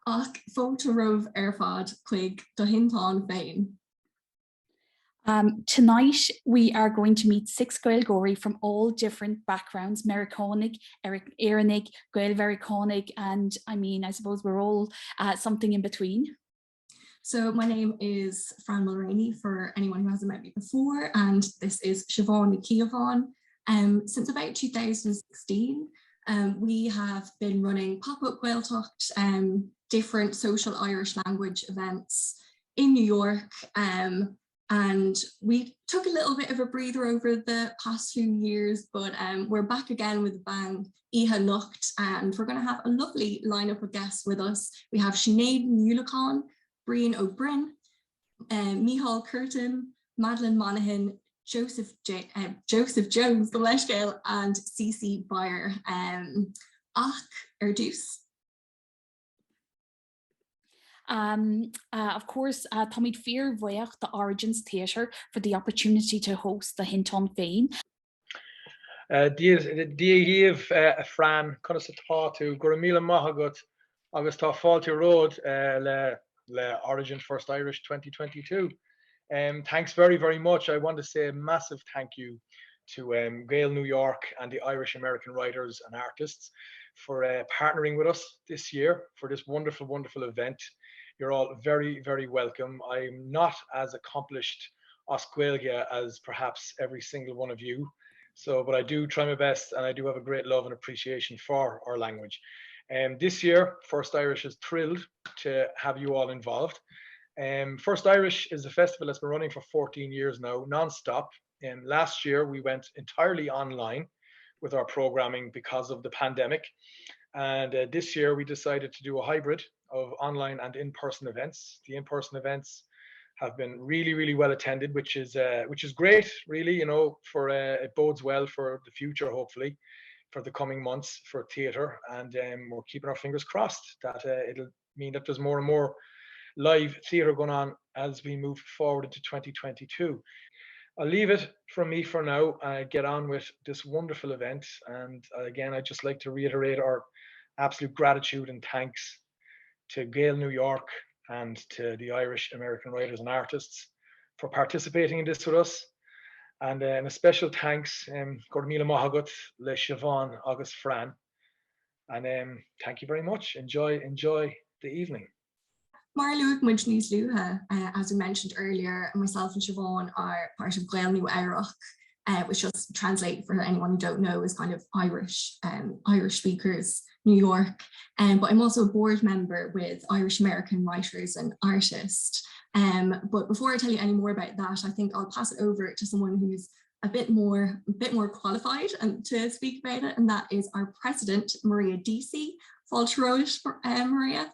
ach fáilte romh ar fad chuig do Thinteán Féin. Tonight, we are going to meet 6 Gaeilge from all different backgrounds, Americanic, Iranig, Gaeil Vericanic, and I suppose we're all something in between. So my name is Fran Mulroney for anyone who hasn't met me before, and this is Siobhan Nua-Eabhrac. Since about 2016, we have been running pop-up Gaeltacht, different social Irish language events in New York, and we took a little bit of a breather over the past few years, but we're back again with a bang, Iha Lucht, and we're going to have a lovely lineup of guests with us. We have Sinead Mulachan, Brian O'Brien, Micheál Curtin, Madeleine Monaghan, Joseph Jones, the Gaeil, and Cece Byer. Ach, Erdús. Of course, Tommy Fear Voyach, the Origins Theatre, for the opportunity to host the Thinteán Féin. Díomh Fran, chuna sa táú, gur míle maith agus tá fáilte road le Origin First Irish 2022. Thanks very, very much. I want to say a massive thank you to Gaeil New York and the Irish American writers and artists for partnering with us this year for this wonderful, wonderful event. You're all very, very welcome. I'm not as accomplished as Gaeilge as perhaps every single one of you. But I do try my best, and I do have a great love and appreciation for our language. This year, First Irish is thrilled to have you all involved. First Irish is a festival that's been running for 14 years now, non-stop. Last year, we went entirely online with our programming because of the pandemic. And this year, we decided to do a hybrid of online and in-person events. The in-person events have been really, really well attended, which is great, really, you know, for it bodes well for the future, hopefully, for the coming months for theatre. And we're keeping our fingers crossed that it'll mean that there's more and more live theatre going on as we move forward into 2022. I'll leave it from me for now. Get on with this wonderful event. And again, I'd just like to reiterate our absolute gratitude and thanks to Gaeil New York and to the Irish American writers and artists for participating in this with us. And a special thanks, gur míle maith le Siobhan agus Fran. And thank you very much. Enjoy the evening. Mar luach muid níos luatha, as we mentioned earlier, myself and Siobhan are part of Gaeil Nua-Eabhrac, which just translate for anyone who don't know is kind of Irish speakers, New York. But I'm also a board member with Irish American writers and artists. But before I tell you any more about that, I think I'll pass it over to someone who's a bit more qualified and to speak about it, and that is our president, Maria Deasy. Fáilte Maria.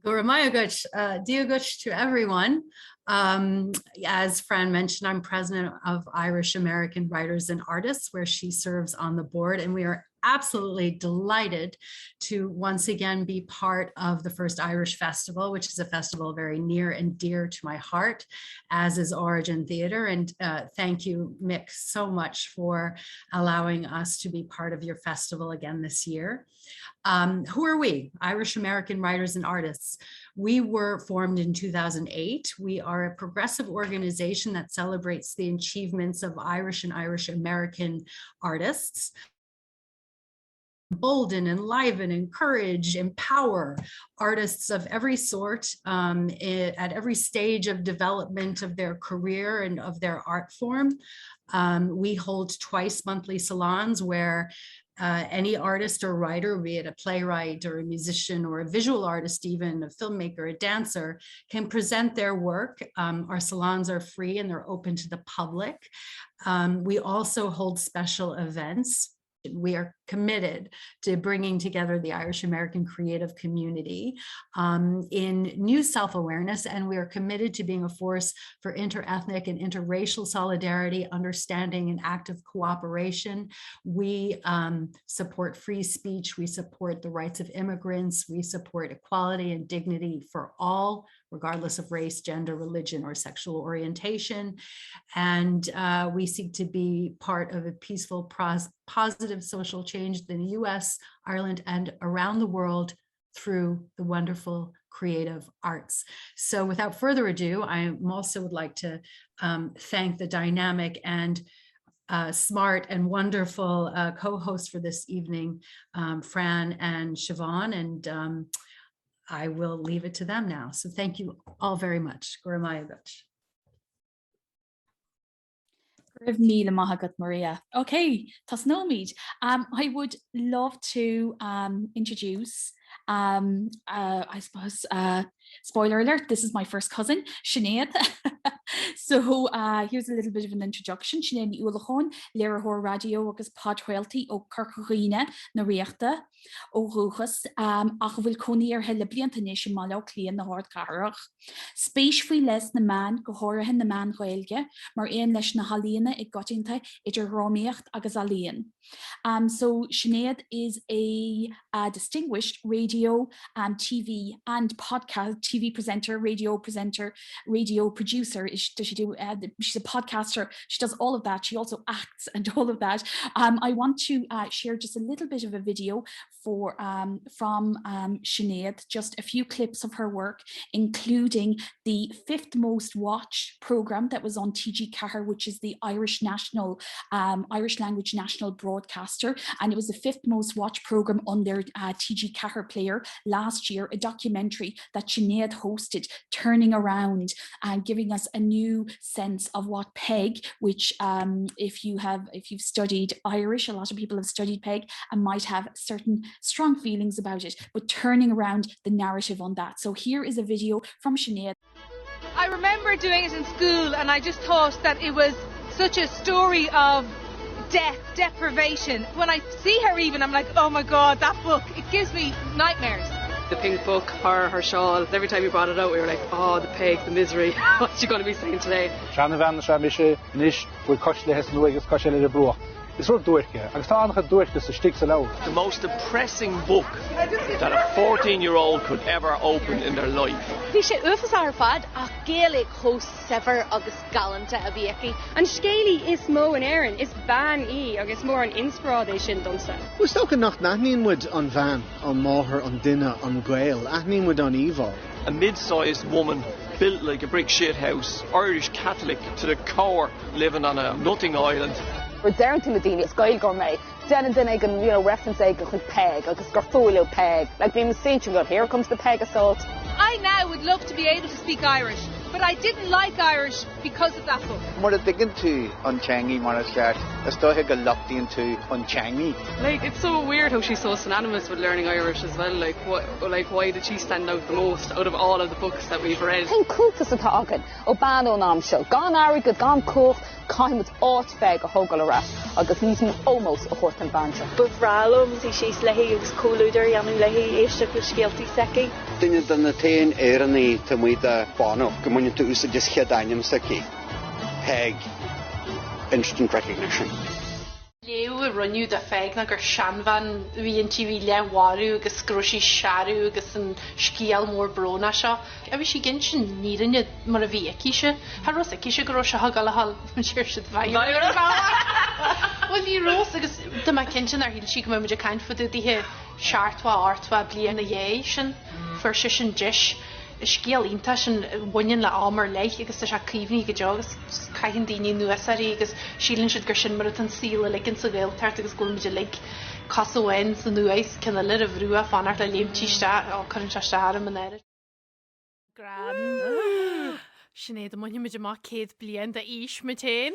Diaguch to everyone. As Fran mentioned, I'm president of Irish American Writers and Artists, where she serves on the board, and we are absolutely delighted to once again be part of the First Irish Festival, which is a festival very near and dear to my heart, as is Origin Theatre. And thank you, Mick, so much for allowing us to be part of your festival again this year. Who are we? Irish American Writers and Artists. We were formed in 2008. We are a progressive organization that celebrates the achievements of Irish and Irish American artists. Bolden, enliven, encourage, empower artists of every sort at every stage of development of their career and of their art form. We hold twice monthly salons where any artist or writer, be it a playwright or a musician or a visual artist, even a filmmaker, a dancer, can present their work. Our salons are free and they're open to the public. We also hold special events. We are committed to bringing together the Irish American creative community in new self-awareness, and we are committed to being a force for interethnic and interracial solidarity, understanding, and active cooperation. We support free speech, we support the rights of immigrants, we support equality and dignity for all, regardless of race, gender, religion, or sexual orientation. And we seek to be part of a peaceful, positive social change in the US, Ireland, and around the world through the wonderful creative arts. So without further ado, I also would like to thank the dynamic and smart and wonderful co-hosts for this evening, Fran and Siobhan, and I will leave it to them now. So thank you all very much. Nua-Eabhrac. Míle maith Maria. Okay, tas nóid. I would love to introduce, I suppose, spoiler alert, this is my first cousin, Sinead. So here's a little bit of an introduction. Sinead Nua-Eabhrac, léarthóir radio agus páidhfuiltaí ó Corcaigh na Riachta ó Rúchas, ach bhfuil coníartha le blianta níos sin mála ó Cliath na Hard Carach. Spéis faoi les na man go háirithe na man Gaeilge, mar aon leis na halíana ag gotainta idir Rómaíocht agus alíon. So Sinead is a distinguished radio, TV and podcast, TV presenter, radio producer. Does she do? She's a podcaster. She does all of that. She also acts and all of that. I want to share just a little bit of a video from Sinead, just a few clips of her work, including the 5th most watched program that was on TG Cahir, which is the Irish language national broadcaster, and it was the 5th most watched program on their TG Cahir player last year, a documentary that Sinead hosted, turning around and giving us a new sense of what PEG, which if you've studied Irish, a lot of people have studied PEG and might have certain strong feelings about it, but turning around the narrative on that. So here is a video from Sinead. I remember doing it in school, and I just thought that it was such a story of death, deprivation. When I see her even, I'm like, oh my God, that book, it gives me nightmares. The pink book, her shawl, every time you brought it out we were like, oh, the peg, the misery, what's she going to be saying today? The most depressing book that a 14-year-old could ever open in their life. Bhí sé uafas ar fad ach Gaeilge chós sever agus galanta a bhíochaí. An scéalaí is mó an éireann, is ban agus mór an inspiration domsa. Was stoken nach nachnín would an van, an máthir, an duine, an Gaeil, achnín would an Íbhar. A mid-sized woman built like a brick shit house, Irish Catholic to the core, living on a nothing island. We're down to Medina, it's Gaeil gourmet. Then and then I can, reference a peg, agus garfolio peg. Like being saying, here comes the peg assault. I now would love to be able to speak Irish, but I didn't like Irish because of that book. More digging to unchangy Marashat, I still have got locked into unchangy. Like, it's so weird how she's so synonymous with learning Irish as well. Like, why did she stand out the most out of all of the books that we've read? Hen cultus at Hagen, Obano Nam show, Gan Ariga, Gan Cook, Kaim with Ort Feg, a Hogel Rat, agus Nism almost a Horton Banjo. But Ralum, she's Lehi, is Coluder, Yanu Lehi, Ishta, Guilty Seki. Dinner than the Tain, Erani, Tamuida, Bono, Communion to Usa just Hedanium Seki. Peg, instant recognition. Leo run you the feg na gur Shanvan vi TV le waru agus groshi sharu agus an skial more brona sha. Ever she ginshin needin you mar a viekisha. Haros ekisha grosha hagalahal when she should vai. Well you rose agus the makinshin ar hil she come with a kind for the here shartwa artwa bli na yeshin for shishin dish. Skial intashin wonyan la armor leich agus sa cleavni go jogs caihin dini nuasari agus shilin should gershin marathon seal like in so Gaeil tart agus gol mid like casawen so nuais can a little rua fan ar la leim tista o current shasta manera Gran Sinead mon mid ma céad blian da ish metain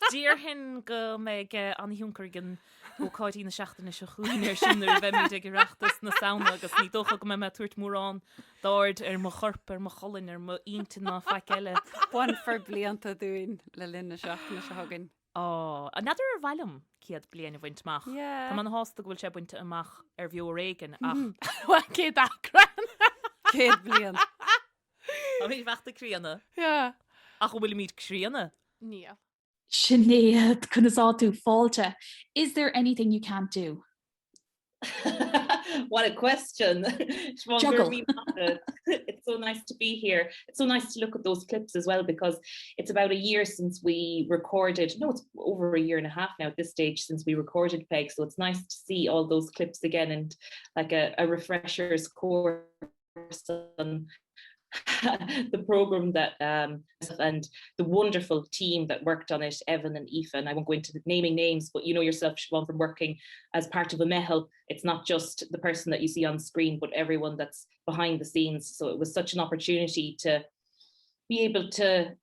Steer hin go meg an hunkergen ó cáidí na seachtainna se chuúnéir sinnar bheith ag ireachtas na saona agus ní dócha go me tuairt mórrán dáird mo chorp mo cholinn mo ionta ná feiceile. Buan for blianta dúin le linna seachtainna se hagan. A nadidir bhailm céad bliana bhaint amach. Tá man hásta bhfuil sé buinte amach bheo réigen ach céad acran. Céad blian. A bhí bheachta críanna? Ach bhfuil míad críanna? Níl. Sinead, fáilte. Is there anything you can't do? What a question. Juggle. It's so nice to be here. It's so nice to look at those clips as well, because it's about a year since we recorded, no, it's over a year and a half now at this stage since we recorded Peg. So it's nice to see all those clips again, and like a refresher's course on the program that and the wonderful team that worked on it, Evan and Aoife, and I won't go into the naming names, but you know yourself, Siobhan, from working as part of a mehel, it's not just the person that you see on screen, but everyone that's behind the scenes. So it was such an opportunity to be able to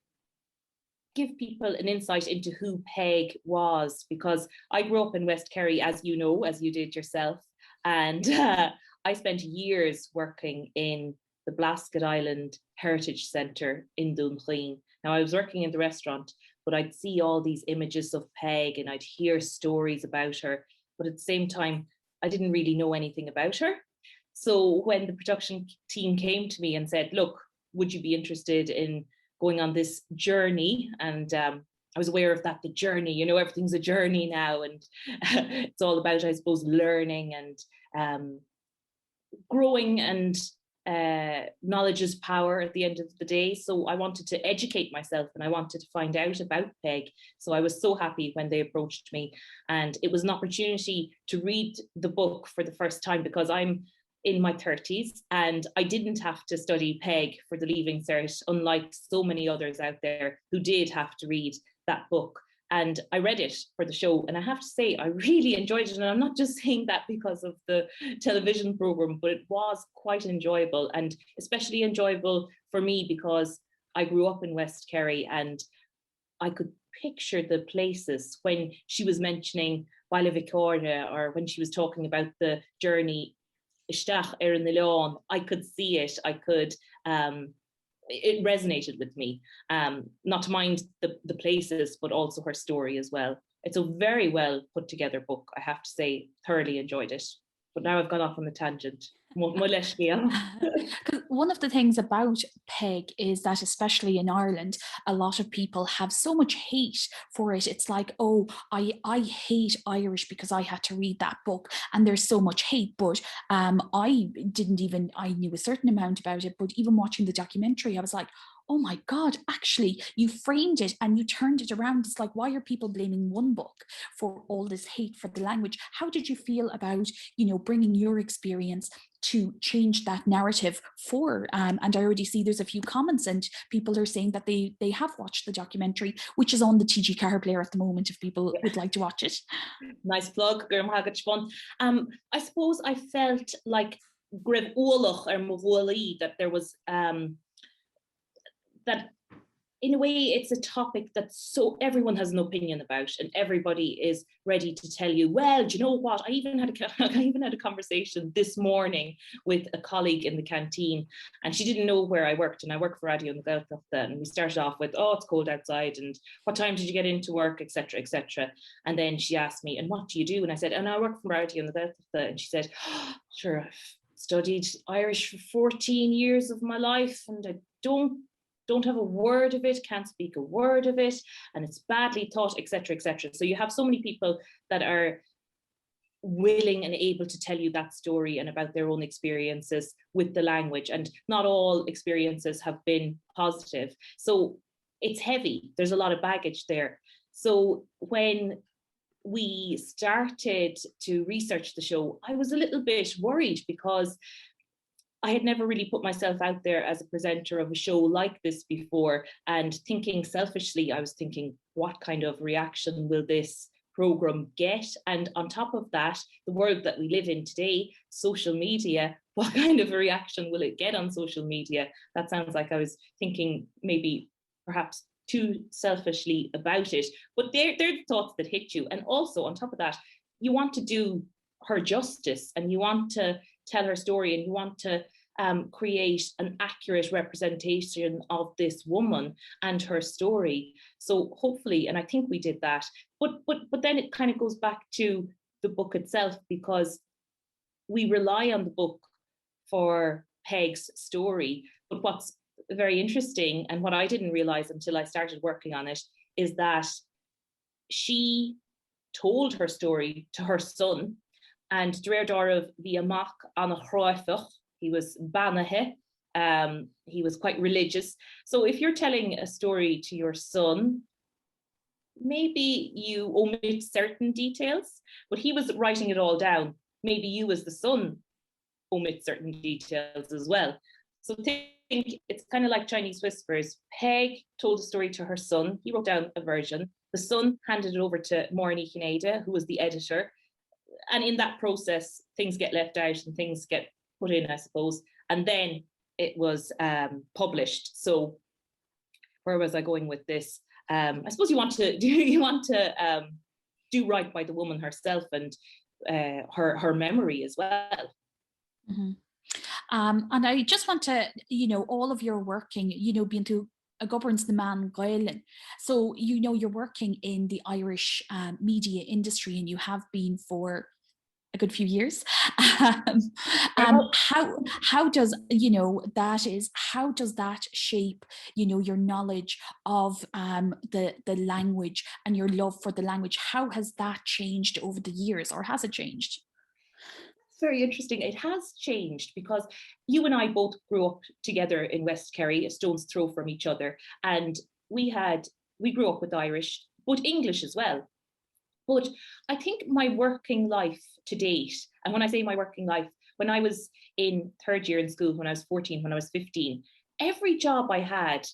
give people an insight into who Peg was, because I grew up in West Kerry, as you know, as you did yourself, and I spent years working in the Blasket Island Heritage Centre in Thinteán. Now, I was working in the restaurant, but I'd see all these images of Peg and I'd hear stories about her, but at the same time, I didn't really know anything about her. So when the production team came to me and said, look, would you be interested in going on this journey? And I was aware of that, the journey, you know, everything's a journey now, and it's all about, I suppose, learning and growing, and knowledge is power at the end of the day. So I wanted to educate myself and I wanted to find out about Peg. So I was so happy when they approached me, and it was an opportunity to read the book for the first time, because I'm in my 30s and I didn't have to study Peg for the Leaving Cert, unlike so many others out there who did have to read that book. And I read it for the show, and I have to say, I really enjoyed it. And I'm not just saying that because of the television program, but it was quite enjoyable, and especially enjoyable for me because I grew up in West Kerry and I could picture the places when she was mentioning bi-lingual, or when she was talking about the journey, I could see it. I could, it resonated with me, not to mind the places, but also her story as well. It's a very well put together book, I have to say. Thoroughly enjoyed it. But now I've gone off on a tangent. Because one of the things about Peg is that, especially in Ireland, a lot of people have so much hate for it. It's like, oh, I hate Irish because I had to read that book, and there's so much hate. But I knew a certain amount about it, but even watching the documentary, I was like, oh my God, actually, you framed it and you turned it around. It's like, why are people blaming one book for all this hate for the language? How did you feel about, bringing your experience to change that narrative for, and I already see there's a few comments and people are saying that they have watched the documentary, which is on the TG Car Player at the moment, if people would like to watch it. Nice plug. I suppose I felt like that there was that in a way it's a topic that so everyone has an opinion about, and everybody is ready to tell you, well, do you know what, I even had a conversation this morning with a colleague in the canteen, and she didn't know where I worked, and I work for Radio Gaeilge, and we started off with, oh, it's cold outside, and what time did you get into work, etc., etc. And then she asked me, and what do you do? And I said, and I work for Radio Gaeilge. And she said, oh, sure, I've studied Irish for 14 years of my life, and I don't have a word of it, can't speak a word of it, and it's badly taught, etc., etc. So you have so many people that are willing and able to tell you that story and about their own experiences with the language, and not all experiences have been positive. So it's heavy. There's a lot of baggage there. So when we started to research the show, I was a little bit worried because I had never really put myself out there as a presenter of a show like this before, and thinking selfishly, I was thinking, what kind of reaction will this program get? And on top of that, the world that we live in today, social media, what kind of a reaction will it get on social media? That sounds like I was thinking maybe perhaps too selfishly about it, but they're the thoughts that hit you. And also on top of that, you want to do her justice, and you want to tell her story, and you want to create an accurate representation of this woman and her story. So hopefully, and I think we did that, but then it kind of goes back to the book itself, because we rely on the book for Peg's story. But what's very interesting, and what I didn't realize until I started working on it, is that she told her story to her son, and Dreirdorov the Amach an Nua-Eabhrac. He was Banahe. He was quite religious. So if you're telling a story to your son, maybe you omit certain details, but he was writing it all down. Maybe you as the son omit certain details as well. So think it's kind of like Chinese whispers. Peg told a story to her son. He wrote down a version. The son handed it over to Morni Kineda, who was the editor. And in that process, things get left out and things get put in, I suppose. And then it was published. So where was I going with this? I suppose you want to do right by the woman herself and her memory as well. Mm-hmm. And I just want to, all of your working, being to a governs the man Gaeil. So, you're working in the Irish media industry, and you have been for a good few years. How does that shape your knowledge of the language and your love for the language? How has that changed over the years, or has it changed? Very interesting. It has changed because you and I both grew up together in West Kerry, a stone's throw from each other, and we grew up with Irish, but English as well. But I think my working life to date, and when I say my working life, when I was in third year in school, when I was 14, when I was 15, every job I had,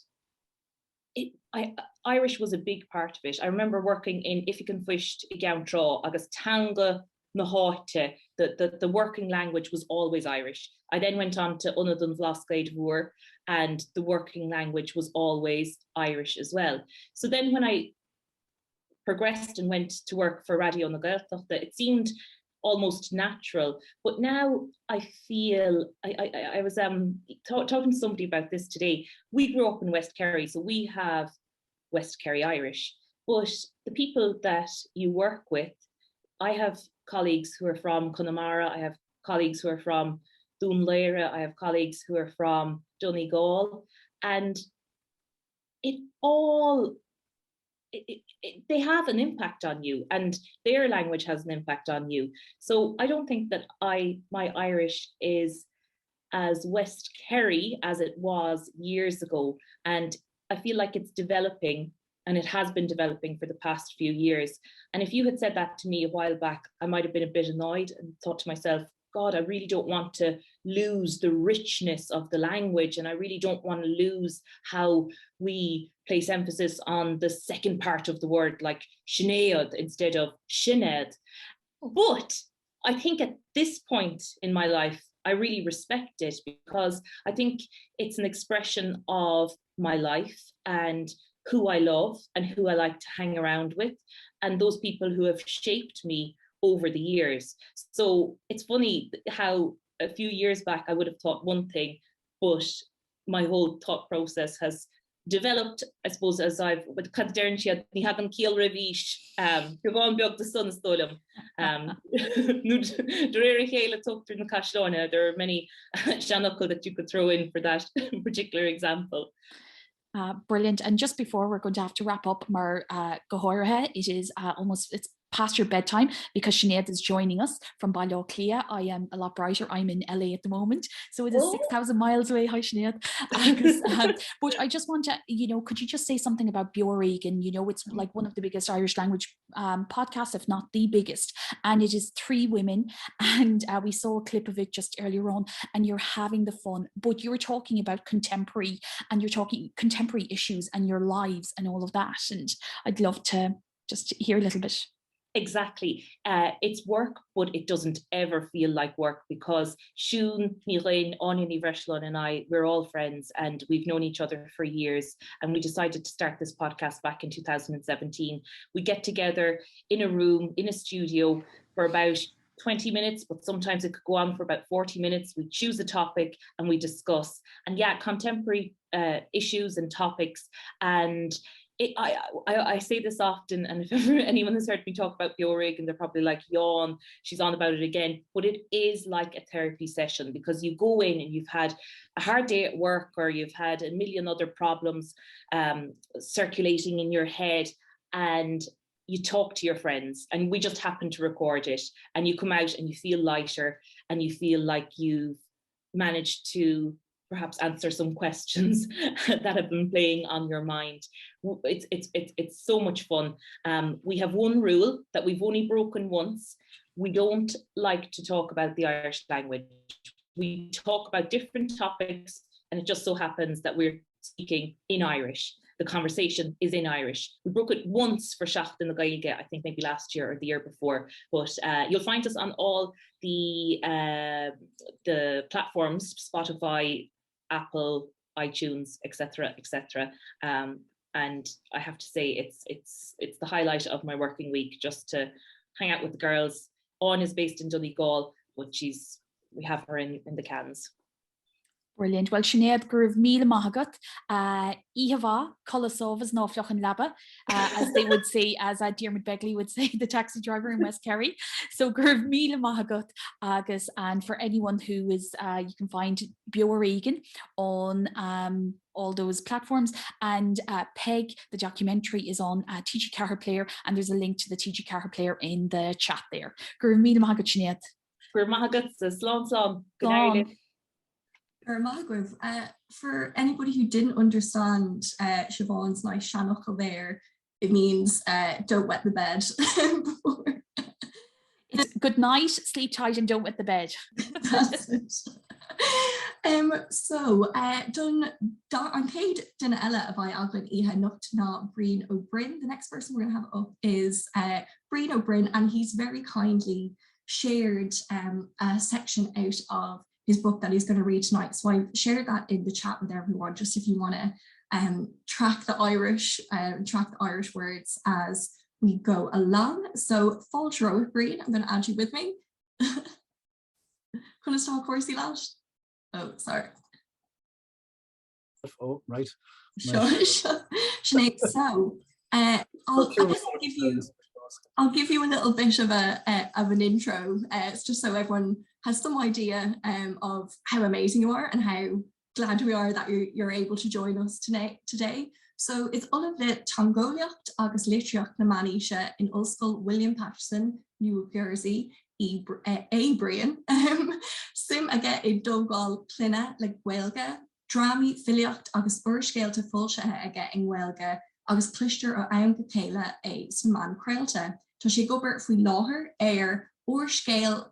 Irish was a big part of it. I remember working in Ifican Fuist I Gauntra, agus Tanga na hearth, the working language was always Irish. I then went on to Unadun Vlascaid, and the working language was always Irish as well. So then when I progressed and went to work for Radio na Gaeilge, it seemed almost natural. But now I feel, I was talking to somebody about this today. We grew up in West Kerry, so we have West Kerry Irish. But the people that you work with, I have colleagues who are from Connemara, I have colleagues who are from Doonleira, I have colleagues who are from Donegal, and they have an impact on you, and their language has an impact on you. So I don't think that my Irish is as West Kerry as it was years ago, and I feel like it's developing, and it has been developing for the past few years. And if you had said that to me a while back, I might have been a bit annoyed and thought to myself, God, I really don't want to lose the richness of the language, and I really don't want to lose how we place emphasis on the second part of the word, like snead instead of shined. But I think at this point in my life, I really respect it, because I think it's an expression of my life and who I love and who I like to hang around with, and those people who have shaped me over the years. So it's funny how a few years back I would have thought one thing, but my whole thought process has developed, I suppose, as I've with Caderntia, ni hagan kiel revish, Gavon Biog the Sun Stolum. There are many shanakal that you could throw in for that particular example. Brilliant. And just before we're going to have to wrap up, Mar Gahorahe, it is it's past your bedtime, because Sinead is joining us from Bilingual. I am a lot brighter. I'm in LA at the moment, so it is 6,000 miles away. Hi, Sinead. But I just want to, could you just say something about Bilingual? And it's like one of the biggest Irish language podcasts, if not the biggest, and it is 3 women, and we saw a clip of it just earlier on, and you're having the fun, but you're talking about contemporary, and you're talking contemporary issues and your lives and all of that, and I'd love to just hear a little bit. Exactly. It's work, but it doesn't ever feel like work, because Siún, Níl, Nua-Eabhrac and I, we're all friends, and we've known each other for years, and we decided to start this podcast back in 2017. We get together in a room, in a studio, for about 20 minutes, but sometimes it could go on for about 40 minutes. We choose a topic and we discuss, and contemporary issues and topics. And I say this often, and if ever anyone has heard me talk about Bilingual, and they're probably like, yawn, she's on about it again. But it is like a therapy session, because you go in and you've had a hard day at work, or you've had a million other problems circulating in your head, and you talk to your friends, and we just happen to record it, and you come out and you feel lighter, and you feel like you've managed to perhaps answer some questions that have been playing on your mind. It's so much fun. We have one rule that we've only broken once. We don't like to talk about the Irish language. We talk about different topics, and it just so happens that we're speaking in Irish. The conversation is in Irish. We broke it once for Seacht in the Gaeilge, I think maybe last year or the year before, but you'll find us on all the platforms, Spotify, Apple, iTunes, etc., etc. And I have to say, it's the highlight of my working week, just to hang out with the girls. Owen is based in Donegal, but we have her in the cans. Brilliant. Well, Sinead, gur míle maith agat. Íomhá, colasóvas náfleach an labba, as they would say, as Diarmuid Begley would say, the taxi driver in West Kerry. So gur míle maith agat agus, and for anyone who is, you can find Beo Regan on all those platforms, and Peg, the documentary, is on TG Carher Player, and there's a link to the TG Carher Player in the chat there. Gur míle maith agat, Sinead. Gur maith agat, slán. Good night. For anybody who didn't understand Siobhan's nice seanfhocal there, it means don't wet the bed. It's good night, sleep tight, and don't wet the bed. That's it. So done on céad duine eile a bhaid aglainn ihe nucht ná Brian O'Brien. The next person we're going to have up is Brian O'Brien, and he's very kindly shared a section out of his book that he's going to read tonight. So I've shared that in the chat with everyone, just if you want to track the Irish words as we go along. So fáilte romhaibh, Brian, I'm going to add you with me. Chuna stá cuasaí leat? Oh, sorry. Oh, right. Sure. Sinead, so I'll give you a little bit of an intro. It's just so everyone has some idea of how amazing you are and how glad we are that you're able to join us today. So it's all of the Tongoliacht agus Litreacht na Manisha in Ulster William Patterson, Nua-Eabhrac, Brian. Sim aige I Donegal Cluine le Gaeilge, Drami Filiocht agus Urscéalte Fulsathe aige in Gaeilge, agus Clister o Ann go céile san man Crailte. Tá sé gobar faoi láthair Urscéal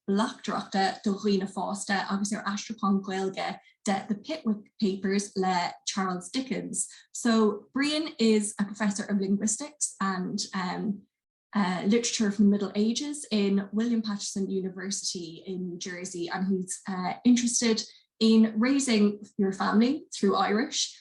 blachdrachta do Riana Fásta agus Astrapon Gaeilge the Pickwick Papers le Charles Dickens. So Brian is a professor of linguistics and literature from the Middle Ages in William Patterson University in New Jersey, and he's interested in raising your family through Irish.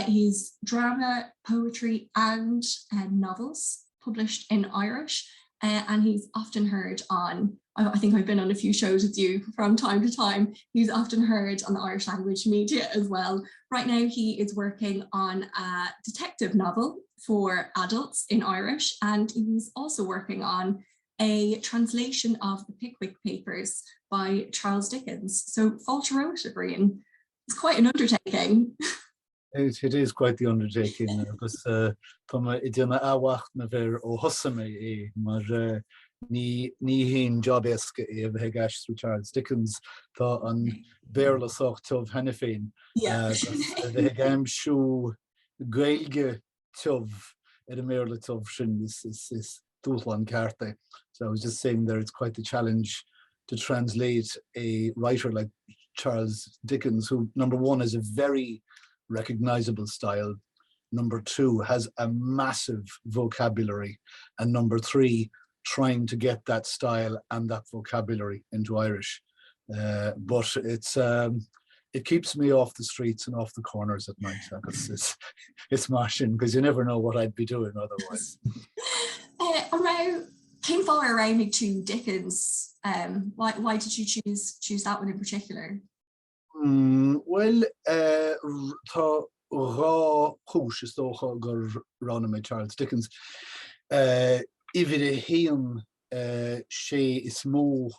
He's drama, poetry, and novels published in Irish, and he's often heard on, I think I've been on a few shows with you from time to time, he's often heard on the Irish language media as well. Right now he is working on a detective novel for adults in Irish, and he's also working on a translation of the Pickwick Papers by Charles Dickens. So fáilte romhaibh, Brian, it's quite an undertaking. It is quite the undertaking, because idioma awacht na ver o hosame mar ni hin job eske bheit gas through Charles Dickens tá an béarla socht of Thinteán Féin. The game show Gaeilge tov at a merla tov shin is Thinteán Carte. So I was just saying there, it's quite the challenge to translate a writer like Charles Dickens, who number one is a very recognizable style, number two has a massive vocabulary, and number three trying to get that style and that vocabulary into Irish. But it keeps me off the streets and off the corners at night. It's mashing, because you never know what I'd be doing otherwise. Around came far around me to Dickens. Why did you choose that one in particular? Well, tá rá chúis is dócha gur rána mé Charles Dickens. Ifir a héan sé is mó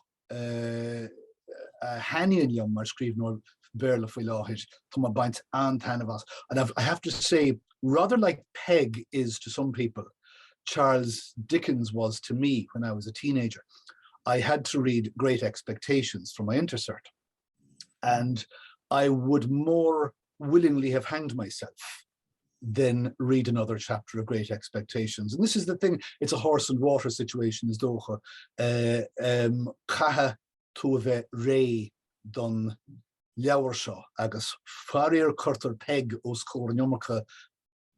hanian yom mar scríb nor béarla faoi láthir, tá má baint an tanavas. And I have to say, rather like Peg is to some people, Charles Dickens was to me when I was a teenager. I had to read Great Expectations for my intercert, and I would more willingly have hanged myself than read another chapter of Great Expectations. And this is the thing, it's a horse and water situation is dócha. Caithe tú a bheith ré don leabhar seo agus farir curtar peg ó scór an iomarcha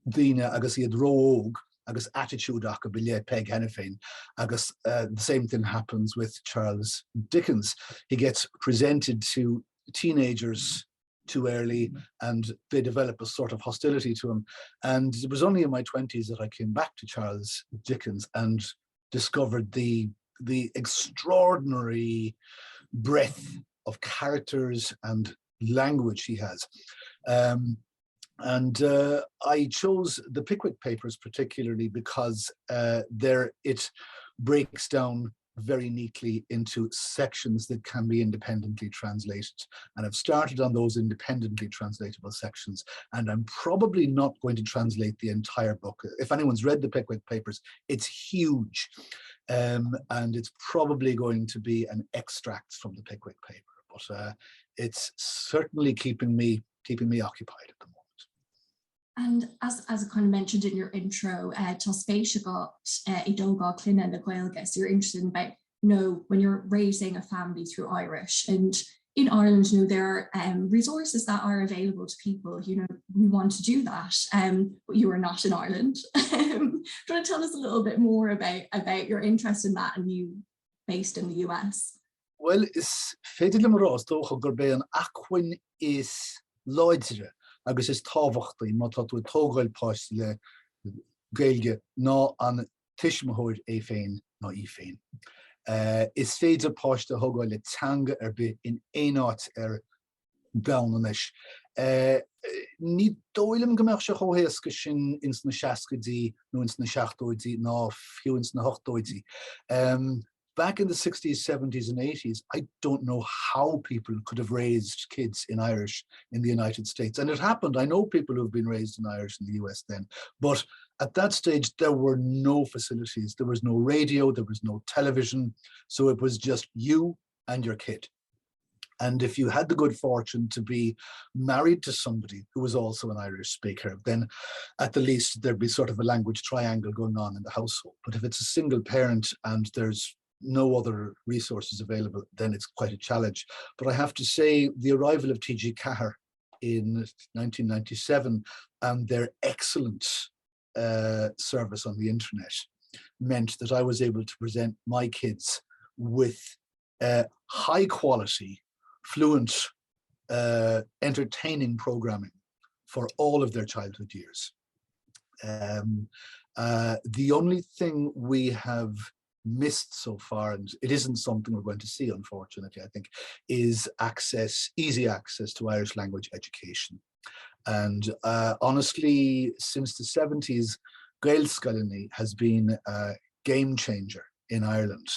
daoine agus iad róg agus attitude ach a bilé peg Thinteán Féin. Agus the same thing happens with Charles Dickens. He gets presented to teenagers too early and they develop a sort of hostility to him. And it was only in my 20s that I came back to Charles Dickens and discovered the extraordinary breadth of characters and language he has. I chose the Pickwick Papers particularly because it breaks down very neatly into sections that can be independently translated. And I've started on those independently translatable sections, and I'm probably not going to translate the entire book. If anyone's read the Pickwick Papers, it's huge. And it's probably going to be an extract from the Pickwick paper, but it's certainly keeping me occupied at the moment. And as I kind of mentioned in your intro, tá spéise got I dógá clina na Gaeilge, so you're interested in about, when you're raising a family through Irish. And in Ireland, there are resources that are available to people who want to do that, but you are not in Ireland. Do you want to tell us a little bit more about your interest in that and you based in the US? Well, is féidir le marrás dócha gur bé an achain is láidre agus is tábhachtaí má tá tú tógáil páiste le Gaeilge ná an tuismitheoir é féin ná í féin. Is féidir páiste thógáil le teanga bit in éáit beannis. Ní dóilm gombeach se chóhéasca sin ins na 60idí nó ins na 70idí ná fiú ins na 80idí. Back in the 60s, 70s and 80s, I don't know how people could have raised kids in Irish in the United States. And it happened. I know people who've been raised in Irish in the US then. But at that stage, there were no facilities. There was no radio. There was no television. So it was just you and your kid. And if you had the good fortune to be married to somebody who was also an Irish speaker, then at the least there'd be sort of a language triangle going on in the household. But if it's a single parent and there's no other resources available, then it's quite a challenge. But I have to say the arrival of T.G. Cahir in 1997 and their excellent service on the internet meant that I was able to present my kids with high quality, fluent, entertaining programming for all of their childhood years. The only thing we have missed so far, and it isn't something we're going to see, unfortunately, I think, is easy access to Irish language education. And honestly, since the 70s, Gaeilge has been a game changer in Ireland.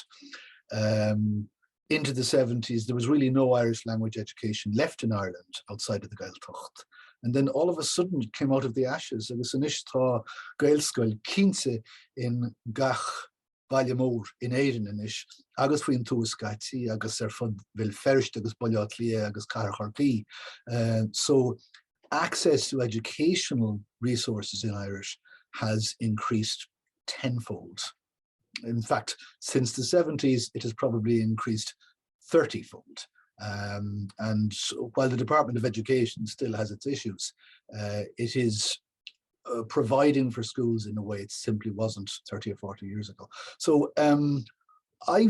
Into the 70s, there was really no Irish language education left in Ireland outside of the Gaeltacht. And then all of a sudden it came out of the ashes. Agus inis tá Gaeilge cínte in Gach Baillimór in Éireann inis, agus faoin tús Gaití, agus fud bhfuil ferist agus boileát lia agus cara chartaí. So access to educational resources in Irish has increased tenfold. In fact, since the 70s, it has probably increased 30-fold. And while the Department of Education still has its issues, it is providing for schools in a way it simply wasn't 30 or 40 years ago. So I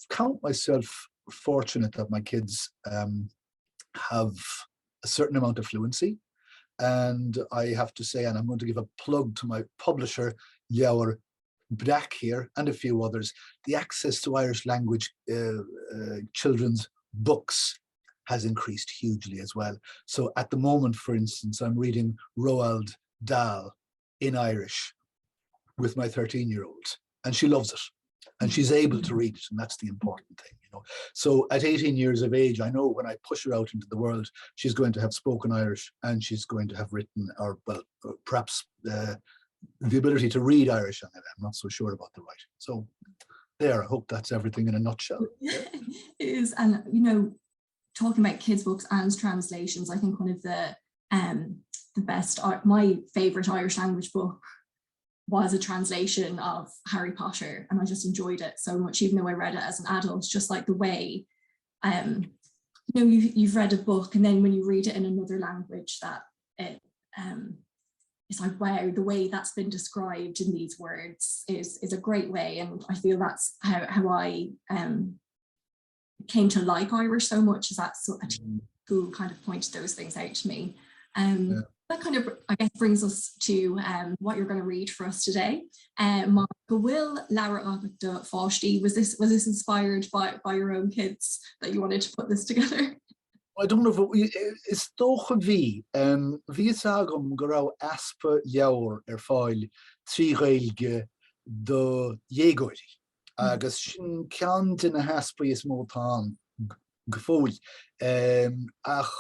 count myself fortunate that my kids have a certain amount of fluency. And I have to say, and I'm going to give a plug to my publisher, Nua-Eabhrac here, and a few others, the access to Irish language children's books has increased hugely as well. So at the moment, for instance, I'm reading Roald Dahl in Irish with my 13-year-old, and she loves it, and she's able to read it, and that's the important thing, you know. So at 18 years of age, I know when I push her out into the world, she's going to have spoken Irish, and she's going to have written, or well, perhaps the ability to read Irish on it. I'm not so sure about the writing. So there, I hope that's everything in a nutshell. It is, and you know, talking about kids' books and translations, I think one of the best, my favorite Irish language book was a translation of Harry Potter, and I just enjoyed it so much, even though I read it as an adult. Just like the way, you know, you've read a book, and then when you read it in another language, that it it's like, wow, the way that's been described in these words is a great way, and I feel that's how I came to like Irish so much, is that sort of who kind of pointed those things out to me. That kind of, I guess, brings us to what you're going to read for us today. Má Gaeil Nua-Eabhrac de fáilte. Was this inspired by your own kids that you wanted to put this together? I don't know if it's toch vi. Vi sagam go aspa jaur fáil trí Gaeilge do Gaeilge. Agus sin cean in a haspa is mótán gefóil. Ach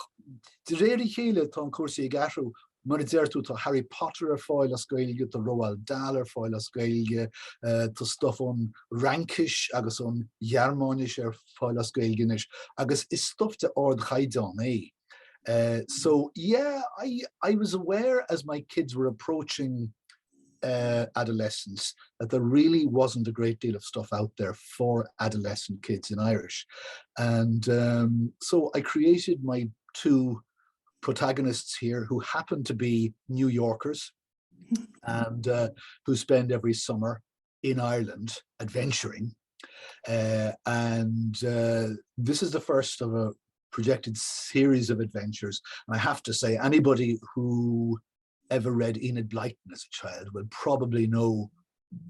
de réri chéile tá cuasa garú mar deirú tá Harry Potter fáil as Gaeilge, tá Roald Dahl fáil as Gaeilge, tá stuff on Rankish agus on Germanish fáil as Gaeilge, agus is stuff to ord chaidan, so yeah, I was aware as my kids were approaching adolescence that there really wasn't a great deal of stuff out there for adolescent kids in Irish, and so I created my two protagonists here who happen to be New Yorkers and who spend every summer in Ireland adventuring, and this is the first of a projected series of adventures. And I have to say, anybody who ever read Enid Blyton as a child will probably know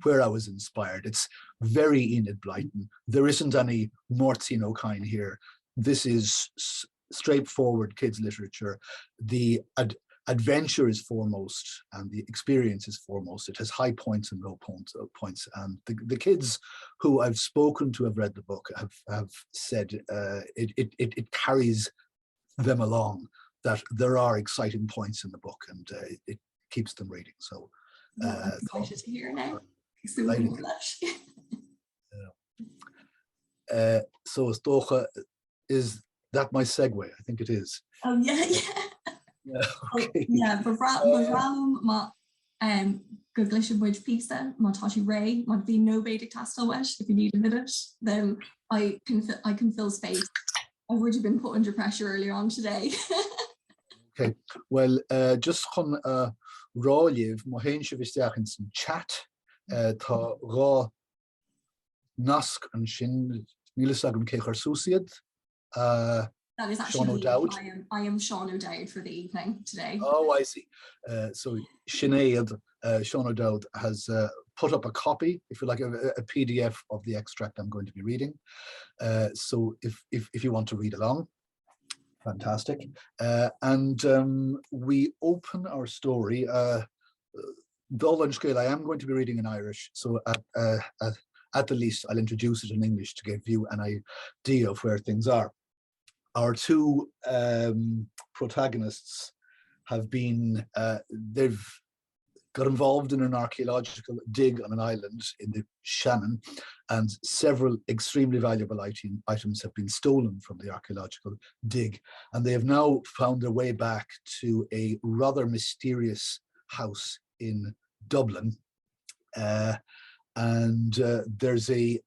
where I was inspired. It's very Enid Blyton. There isn't any Mortine O'Kine here. This is straightforward kids literature. The adventure is foremost and the experience is foremost. It has high points and low points, and the kids who I've spoken to have read the book have said it carries them along, that there are exciting points in the book, and it keeps them reading. So I'm excited to hear now. So is that my segue? I think it is. Oh yeah. Okay. Yeah, but ma Goglisha Bridge pizza, ma Tashi Ray, ma be no basic tastel wish. If you need a minute, then I can fill space. I've already been put under pressure earlier on today. Okay, well, just on Ráliv, ma hen shivisteach in some chat, ta ra nask and shin milisagum kecher susiad. That is actually I am Sean O'Dowd for the evening today. Oh, I see. So Sinead, Sean O'Dowd has put up a copy, if you like, a PDF of the extract I'm going to be reading. So if you want to read along, fantastic. And we open our story. Dul Gaeil, I am going to be reading in Irish, so at the least I'll introduce it in English to give you an idea of where things are. Our two protagonists have been, they've got involved in an archaeological dig on an island in the Shannon, and several extremely valuable items have been stolen from the archaeological dig, and they have now found their way back to a rather mysterious house in Dublin, and there's a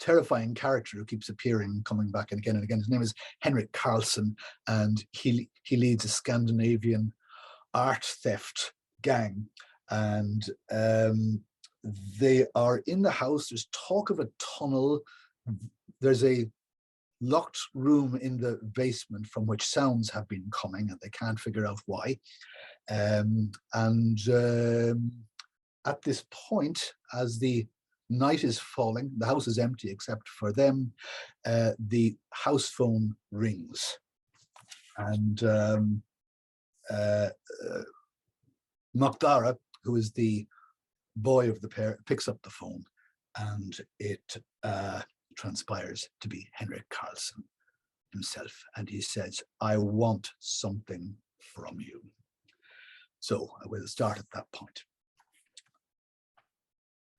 terrifying character who keeps appearing, coming back and again. His name is Henrik Karlsson, and he leads a Scandinavian art theft gang, and they are in the house. There's talk of a tunnel. There's a locked room in the basement from which sounds have been coming, and they can't figure out why. At this point, as the night is falling, the house is empty except for them, the house phone rings, and Macdara, who is the boy of the pair, picks up the phone, and it transpires to be Henrik Karlsson himself, and he says, "I want something from you." So I will start at that point.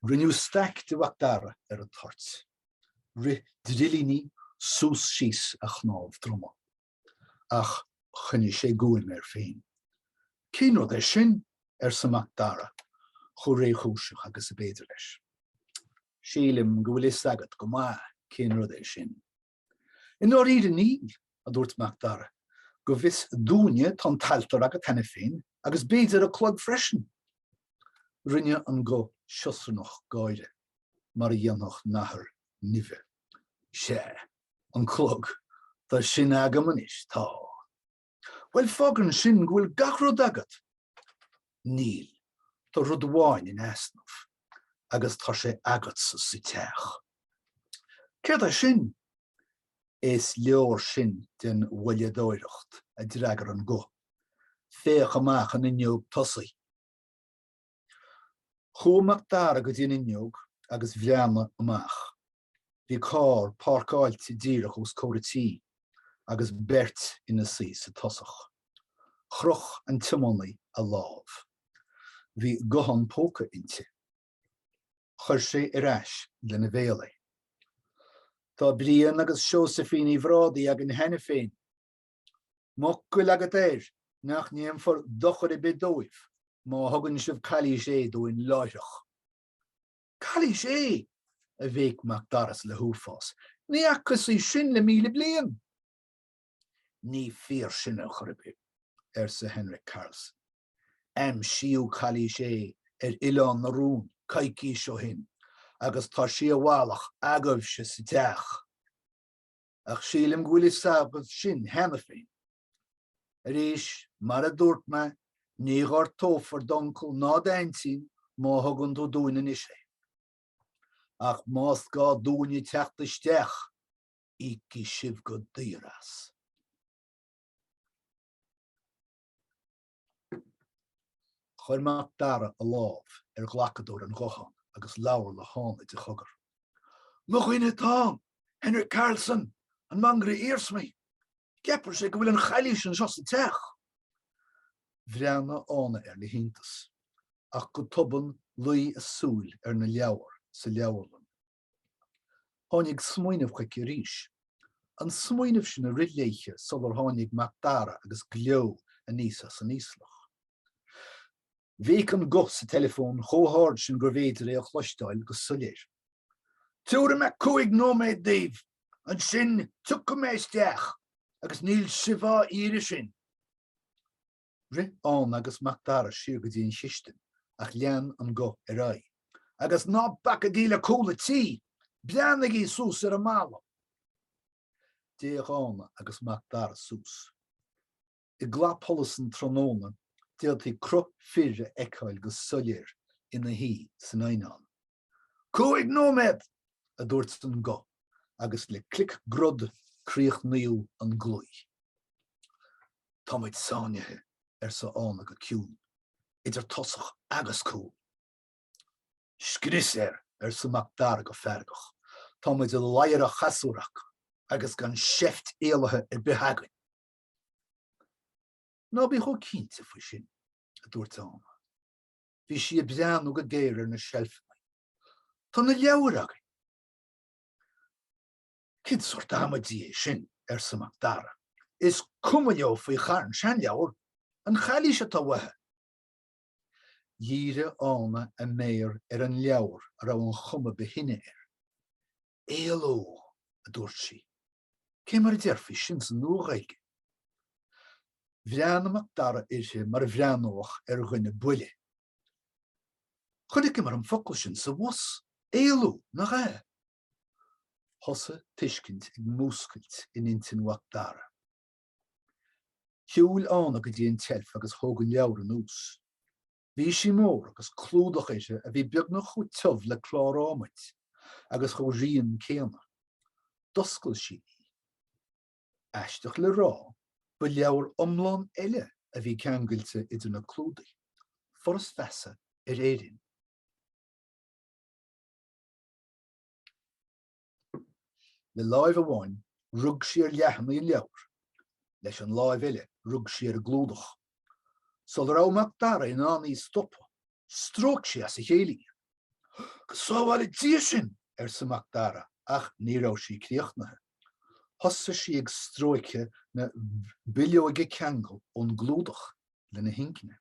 Rinnew stack de wachtara a tarts. Ri drillini sus shees a chnáv drumma. Ach chynne sé gwyn féin. Cyn roedd sin samach dara, cho ré chúsach agus a beidir leis. Sílim go bhfuil is agat go má cyn roedd sin. In or iad níl a dúirt mac dara, go bhís dúine tan taltar agat henne féin agus beidir a clog freisin. Rinne an go siosranoch Gaeilge, mar dhéanach nahar nive. Sé, an clog, tá sin agaman is tá. Well fágan sin gwil gachrod agat. Níl, tá rudháin in asnaf, agus tá sé agat sa teach. Céad sin, is leor sin den bhuileadóireacht a dragar an go. Féach amach an inneog tosaí. Chúmach dar go dtíon inneog agus bhleanna amach. Bhí cá páircáilte díreach os curated agus bert ina sí sa tosach. Chroch an timónaí a láb. Bhí gohan póca inte. Chuir sé irais lena bhéala. Tá blian agus Seosaifíní bhrádaí ag an henne féin. Moc goil agat nach níam for dochar I bedóibh, má hagann sibh Gaeilge dóin láireach. Gaeilge! A bhéic mac daras le húfás. Ní achas í sin le míle blian. Ní fíor sin a choribh, sa Henrik Carls. Siú Gaeilge Ileán na rún, caiicí seo hin, agus tá sí a bhálach agah se sa teach. Ach sílim gwil is agad sin henne féin. Rís, mar a dúirt me, ní ghar tófar doncail ná daintín má hagann tú dúine is é. Ach más gá dúine teachta isteach, íci sibh go díras. Chuir mac dara a láb ghlacadúir an gcochan agus leabhar le hána de chugar. Mo chuoine tá, Henrik Carlson, an mangra írsmí. Gepar sé go bhfuil an Gaeilge sin seo sa teach. Bhreanna ána le híntas, ach go toban luí a súil na leabhar sa leabharlan. Tháinig smaoinemh chuici ríis. An smaoinemh sin a ridléiche solar tháinig mac dara agus gleo a níos as an íslach. Bhíc an go sa telefón chóthard sin gur bhéidir a chluisteáil go suléir. Túra me cúig nóméid Dave, an sin tuca mé isteach, agus níl sibhá íre sin. Ri an agus mac dara siar go dtíon siistin, ach lean an go rai. Agus ná bac a díle cúla tí, beanna í sús ar a mála. Déach ána agus mac dara sús. I ghlapholas an tróna, déalt í cro fire eicáil go suléir ina hí san ainán. Cúig nóméid a dúirt an go, agus le clic grod críoch níl an glúi. Táid sáinethe sa ána go ciún, idir tosach agus cúl. Scris sa mac dara go fergach, táid a lair a chasúrach agus gan seft éalathe behagan. Ná bí cho cínte fa sin a dúirt ána. Bhí si a beanú go géir na shelfmai. Tá na leabhar againn. Cid sort amadí sin sa mac dara. Is cuma leo faoi charn sean leabhar an Gaeilge tá wathe. Díre ána a méir an leabhar a an chuma behinne Éaló a dúirt si. Cé mar a dearfaí sin san Nua-Eabhrac. Bhreanna mac dara sé mar bhreanóach ghuine buile. Chuidig mar an focail sin sa bhos, éalú na ré. Thosa tuiscint ag múscailt in intin mac dara. Thiúil ána go dtíon telf agus thógan leabhar an ús. Bhí sí mór agus clúdach a bhí beag na chuid tuamh le chlárámid agus cho rion céanna. Doscail sí. Aisteach le rá, ba leabhar omláin eile a bhí ceangailte idir na clúdaí. Foras feasa éireann. Le láimh amháin, rug siar leathanna in leabhar. Leis an láimh eile, rug siar a glúdach. Sol mac dara in ánaí stoppa, stróic sí as a chéalaí. Sóháil dí sin samach dara ach ní rá sí críochnathe. Hosa sí ag stróice na bilioige ceangal ón glúdach le na hincine.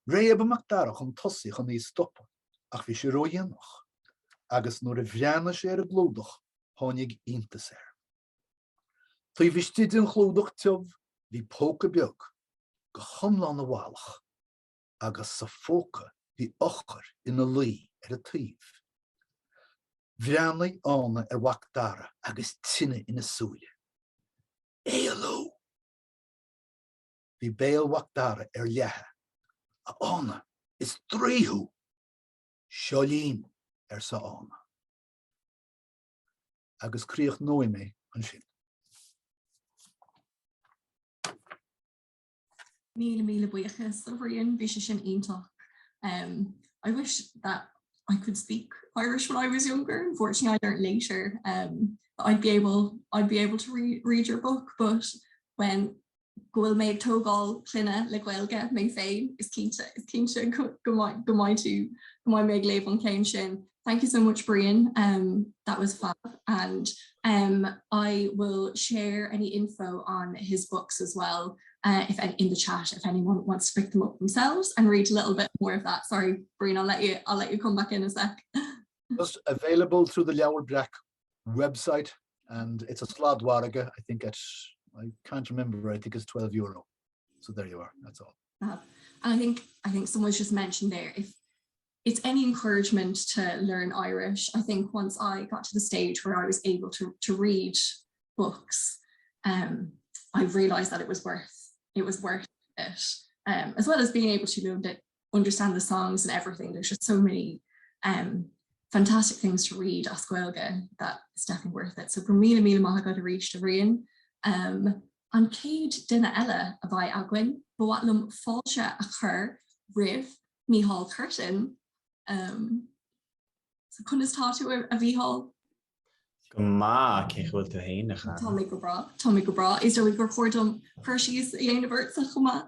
Réab amach dara chun tosaí chun ní stoppa ach bhí sé roianach, agus nuair a bhreana sé ar a glúdach tháinig iontas air. Tá bhí stiad an chlúdach teamh hí póca beag go chumlán na bhálach, agus sa fóca hí ochar ina lí ar a taobh. Bhreanaigh ána ar wach dara agus tine ina súile. Éaló! Bhí béal wach dara ar leathe, a ána is tríthú. Seolín ar sa ána. Agus críoch nói mé an sin. Míle buíochas a bhríon bhí sé sin ionach. I wish that I could speak Irish when I was younger. Unfortunately, I learned later. I'd be able to read your book, but when Gaeil méid tógáil cluine le Gaeilge mé féin is cínte go maiid méid léamh an céim sin. Thank you so much, Brian. That was fab. And I will share any info on his books as well in the chat if anyone wants to pick them up themselves and read a little bit more of that. Sorry, Brian, I'll let you come back in a sec. Just available through the Nua-Eabhrac website, and it's a sládwarige. I think I can't remember. I think it's €12. So there you are. That's all. And I think someone's just mentioned there, if it's any encouragement to learn Irish, I think once I got to the stage where I was able to read books, I realized that it was worth it. As well as being able to understand the songs and everything. There's just so many fantastic things to read as Gaeilge that it's definitely worth it. So for míle maith a reach to Rian. An céad duine eile a bhaid aghainn, bhfuatlam fáilte a chur rih míhall curtain. So chunas táú a bhíhall? Go má céhfuil tú héanacha. Tá go bra. Is there gur chuirdom chuirsíos a dhéanamh sa chuma.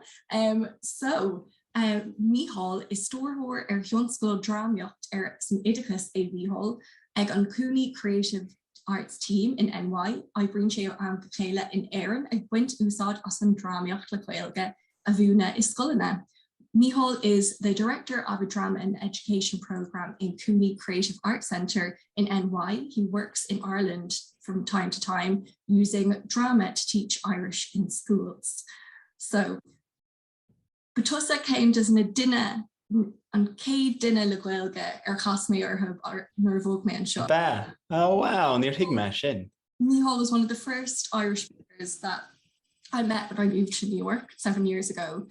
So míhall is stórthóir ar thionscoil drámaíocht ar san oideachas é bhíhall ag an cúnaí creative arts team in NY. I bring sé an chéile in Éireann ag buint úsáid as an drámaíocht le Gaeilge a bhúna is scolanna. Míhall is the director of a drama and education program in Cooney Creative Arts Centre in NY. He works in Ireland from time to time using drama to teach Irish in schools. So, Batusa came does na dinner an céad duine le Gaeilge ar chasmé ar nuair bhóg mé an seo. Oh wow, níor thuig me sin. Míhall was one of the first Irish speakers that I met when I moved to New York 7 years ago.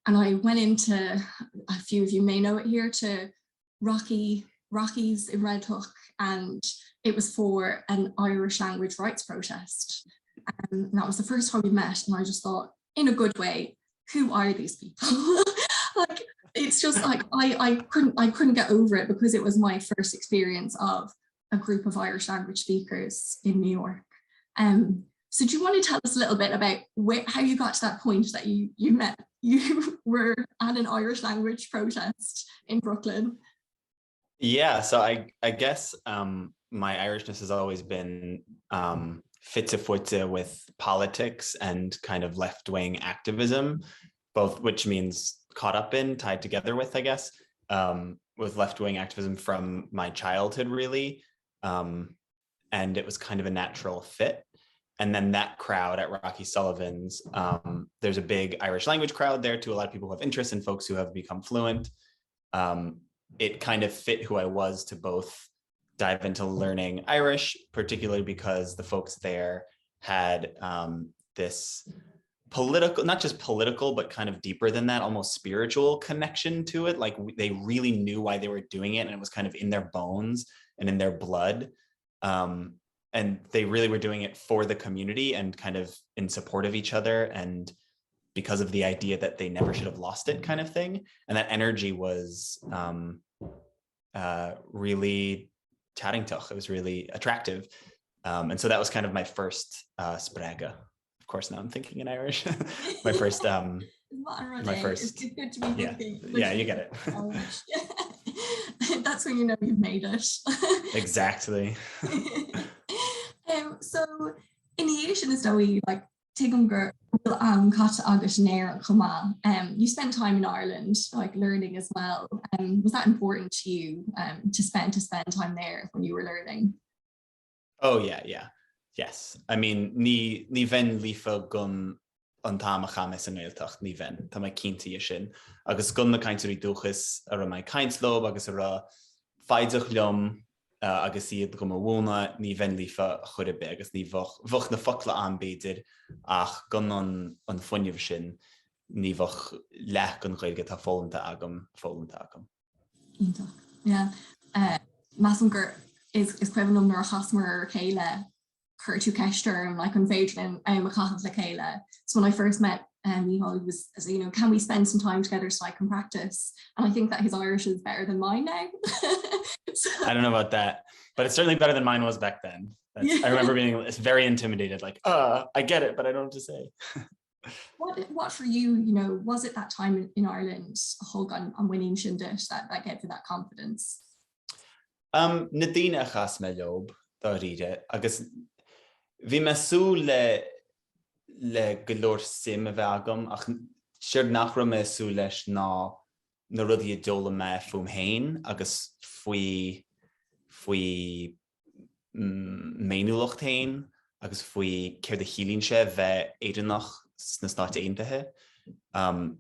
And I went into, a few of you may know it here, to Rocky's in Red Hook, and it was for an Irish language rights protest. And that was the first time we met, and I just thought, in a good way, who are these people? Like, it's just like I couldn't get over it because it was my first experience of a group of Irish language speakers in New York. So do you want to tell us a little bit about how you got to that point that you were at an Irish language protest in Brooklyn? Yeah, so I guess my Irishness has always been fitte with politics and kind of left-wing activism, both which means caught up in, tied together with, I guess, with left-wing activism from my childhood, really. And it was kind of a natural fit. And then that crowd at Rocky Sullivan's, there's a big Irish language crowd there too, a lot of people who have interest and folks who have become fluent. It kind of fit who I was to both dive into learning Irish, particularly because the folks there had this political, not just political, but kind of deeper than that, almost spiritual connection to it. Like they really knew why they were doing it, and it was kind of in their bones and in their blood. And they really were doing it for the community and kind of in support of each other, and because of the idea that they never should have lost it, kind of thing. And that energy was really tatingtuch. It was really attractive. And so that was kind of my first spraga. Of course, now I'm thinking in Irish. my first it's good to be yeah, you get it. that's when you know you've made it. Exactly. So in the Asian is we like tigumgur kata agus nair chuma. You spent time in Ireland, like learning as well. Was that important to you to spend time there when you were learning? Oh yeah. Yes. I mean, ni ven lifa gun an táim a chamas an Gaeltacht ní bhein, Tá mai cinnta sin. Agus gun na cainteoirí dúchas ar mai caintlób agus ar faideach liom agus iad go bhna ní bhein lífa chuirbe agus ní bhach na focla an beidir ach gun an funineh sin ní bhach lech an Gaeilge tá fólanta agam. Yeah. Massangur is cuihann nar chasmar ar céile chuirtú ceistir like an féidirlin a chachad le céile. So when I first met Mihal, he was, can we spend some time together so I can practice? And I think that his Irish is better than mine now. So, I don't know about that, but it's certainly better than mine was back then. I remember being very intimidated, like, I get it, but I don't know what to say. What for you, was it that time in Ireland, hug on winning Shindish that gave you that confidence? Nadine achas me lob, da ride, agus vi me sú le golóir sim a bheith agam, ach siar nachra me sú leis na rudí a dóla me fum hain, agus faoi ménúlacht hain, agus faoi céir de hílín se bheith éidirnach na stát aontaithe.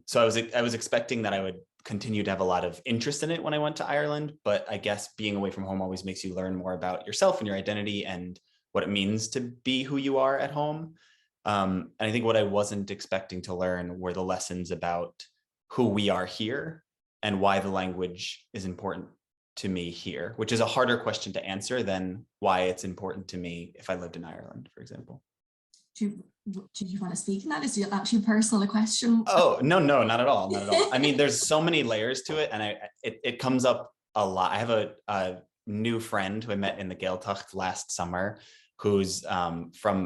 So I was expecting that I would continue to have a lot of interest in it when I went to Ireland, but I guess being away from home always makes you learn more about yourself and your identity and what it means to be who you are at home. And I think what I wasn't expecting to learn were the lessons about who we are here and why the language is important to me here, which is a harder question to answer than why it's important to me if I lived in Ireland, for example. Do you want to speak on that? Is it actually personal a question? Oh, no, not at all. I mean, there's so many layers to it, and it comes up a lot. I have a new friend who I met in the Gaeltacht last summer, who's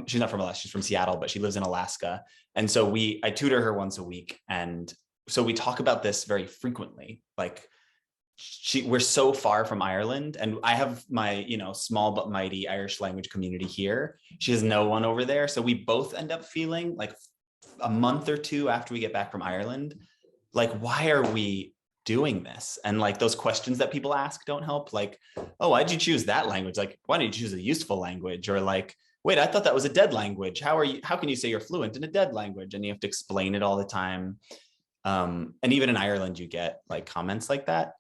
she's not from Alaska, she's from Seattle, but she lives in Alaska. And so I tutor her once a week. And so we talk about this very frequently. Like we're so far from Ireland, and I have my, small but mighty Irish language community here. She has no one over there. So we both end up feeling like a month or two after we get back from Ireland, like, why are we doing this? And like those questions that people ask don't help. Like, oh, why'd you choose that language? Like, why didn't you choose a useful language? Or like, wait, I thought that was a dead language. How can you say you're fluent in a dead language? And you have to explain it all the time. And even in Ireland, you get like comments like that.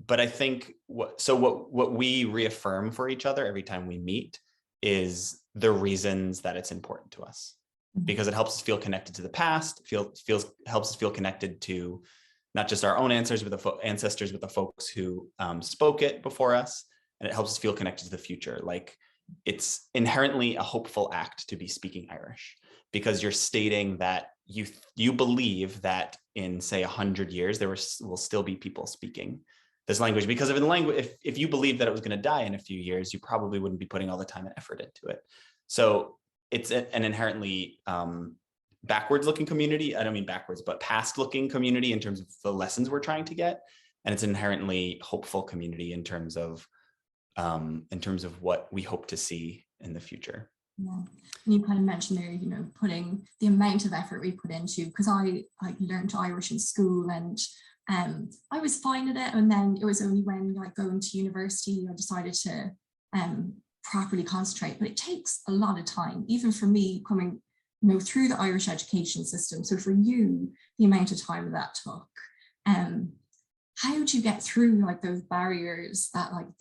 But I think what we reaffirm for each other every time we meet is the reasons that it's important to us, because it helps us feel connected to the past, helps us feel connected to not just our own ancestors, but the folks who spoke it before us, and it helps us feel connected to the future. Like it's inherently a hopeful act to be speaking Irish, because you're stating that you believe that in say 100 years there will still be people speaking this language, because of the language, if you believe that it was going to die in a few years, you probably wouldn't be putting all the time and effort into it. So it's an inherently backwards looking community. I don't mean backwards, but past looking community in terms of the lessons we're trying to get. And it's an inherently hopeful community in terms of what we hope to see in the future. Yeah, and you kind of mentioned there, putting the amount of effort we put into, because I learned Irish in school and I was fine at it, and then it was only when going to university I decided to properly concentrate. But it takes a lot of time, even for me coming through the Irish education system. So for you, the amount of time that took, how do you get through those barriers that I'm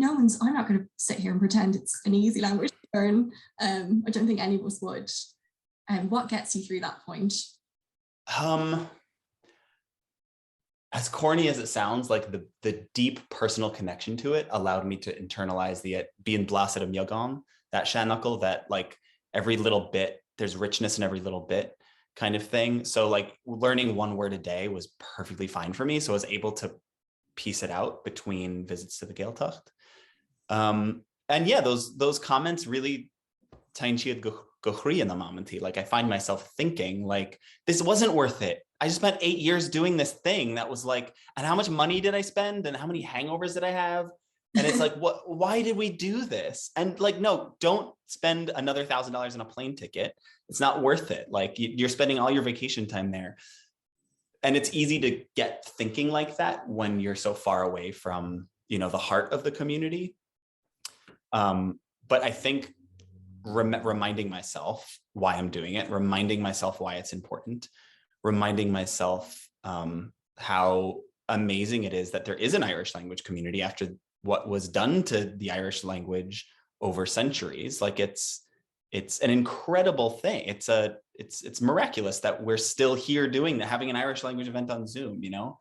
not going to sit here and pretend it's an easy language to learn. I don't think any of us would. What gets you through that point? As corny as it sounds, like the deep personal connection to it allowed me to internalize the being blasted of Myogon, that shannuckle, that like every little bit, there's richness in every little bit kind of thing. So like learning one word a day was perfectly fine for me. So I was able to piece it out between visits to the Gaeltacht. And yeah, those comments really tain siad go chrí in the moment. Like I find myself thinking like, this wasn't worth it. I just spent 8 years doing this thing that was like, and how much money did I spend? And how many hangovers did I have? And it's like, why did we do this? And like, no, don't spend another $1,000 on a plane ticket. It's not worth it. Like you're spending all your vacation time there. And it's easy to get thinking like that when you're so far away from, you know, the heart of the community. But I think reminding myself why I'm doing it, reminding myself why it's important, reminding myself how amazing it is that there is an Irish language community after what was done to the Irish language over centuries. Like it's an incredible thing. It's miraculous that we're still here doing that, having an Irish language event on Zoom, you know.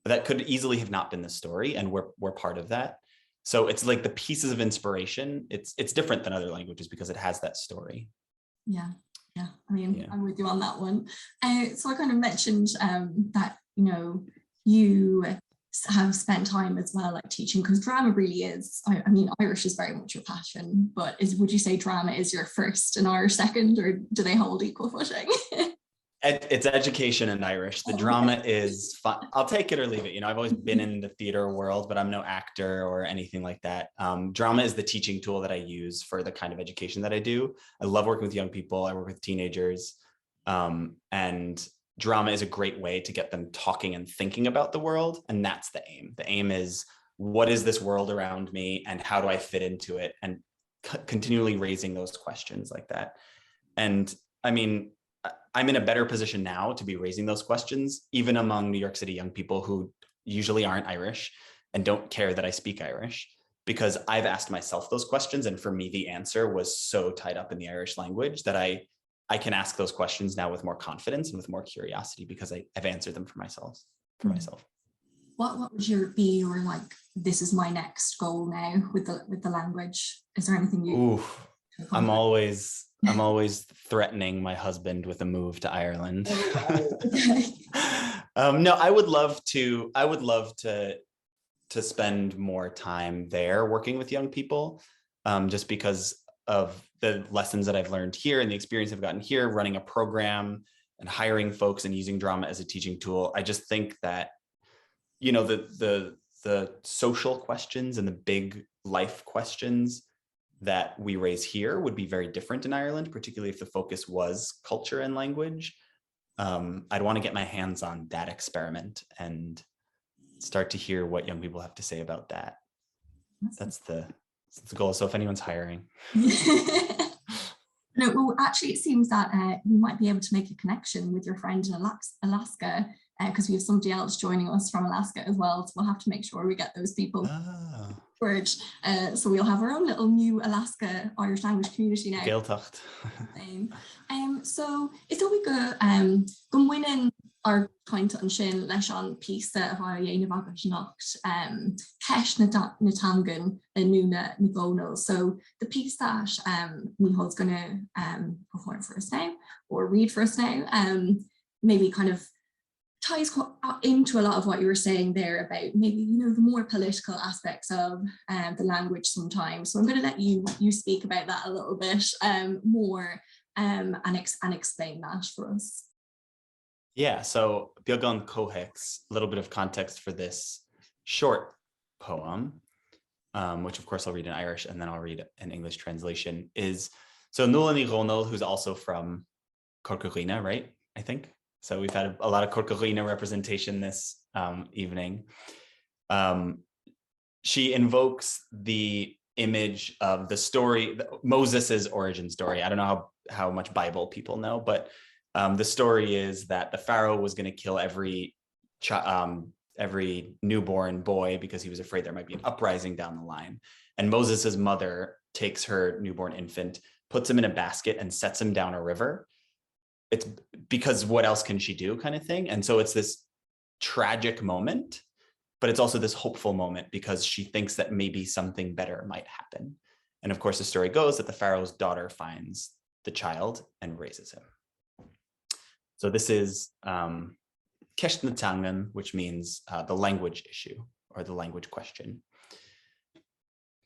That could easily have not been the story, and we're part of that. So it's like the pieces of inspiration, it's different than other languages because it has that story. Yeah, I mean, I'm with you on that one. So I kind of mentioned that, you know, you have spent time as well like teaching, because drama really is, I mean, Irish is very much your passion, but would you say drama is your first and Irish second, or do they hold equal footing? It's education in Irish. The drama is fun. I'll take it or leave it. You know, I've always been in the theater world, but I'm no actor or anything like that. Drama is the teaching tool that I use for the kind of education that I do. I love working with young people. I work with teenagers, and drama is a great way to get them talking and thinking about the world. And that's the aim. The aim is, what is this world around me and how do I fit into it? And continually raising those questions like that. And I mean, I'm in a better position now to be raising those questions, even among New York City young people who usually aren't Irish and don't care that I speak Irish, because I've asked myself those questions. And for me, the answer was so tied up in the Irish language that I can ask those questions now with more confidence and with more curiosity, because I've answered them for myself. What would be your like, this is my next goal now with the language? Is there anything you? I'm always threatening my husband with a move to Ireland. No, I would love to spend more time there working with young people, just because of the lessons that I've learned here and the experience I've gotten here running a program and hiring folks and using drama as a teaching tool. I just think that, you know, the social questions and the big life questions that we raise here would be very different in Ireland, particularly if the focus was culture and language. I'd want to get my hands on that experiment and start to hear what young people have to say about that. That's the goal. So if anyone's hiring. No, well, actually, it seems that we might be able to make a connection with your friend in Alaska, because we have somebody else joining us from Alaska as well. So we'll have to make sure we get those people. So we'll have our own little new Alaska Irish language community now. Gaeltacht. So it's always good. Go winning our kind an sin leis an píosa a dhéanamh nacht ceis na tangan a nuna na gonal. So the piece that Michael's going to perform for us now, or read for us now, maybe kind of ties into a lot of what you were saying there about maybe, you know, the more political aspects of the language sometimes. So I'm going to let you speak about that a little bit more and explain that for us. Yeah, so Biogan Cohex, a little bit of context for this short poem, which of course I'll read in Irish and then I'll read an English translation, is so Nua-Eabhrac, who's also from Corcurina, right? I think. So we've had a lot of Corcurina representation this evening. She invokes the image of the story, Moses's origin story. I don't know how much Bible people know, but the story is that the Pharaoh was going to kill every newborn boy because he was afraid there might be an uprising down the line. And Moses's mother takes her newborn infant, puts him in a basket and sets him down a river. It's because what else can she do kind of thing. And so it's this tragic moment, but it's also this hopeful moment because she thinks that maybe something better might happen. And of course, the story goes that the Pharaoh's daughter finds the child and raises him. So this is Tangan, which means the language issue or the language question.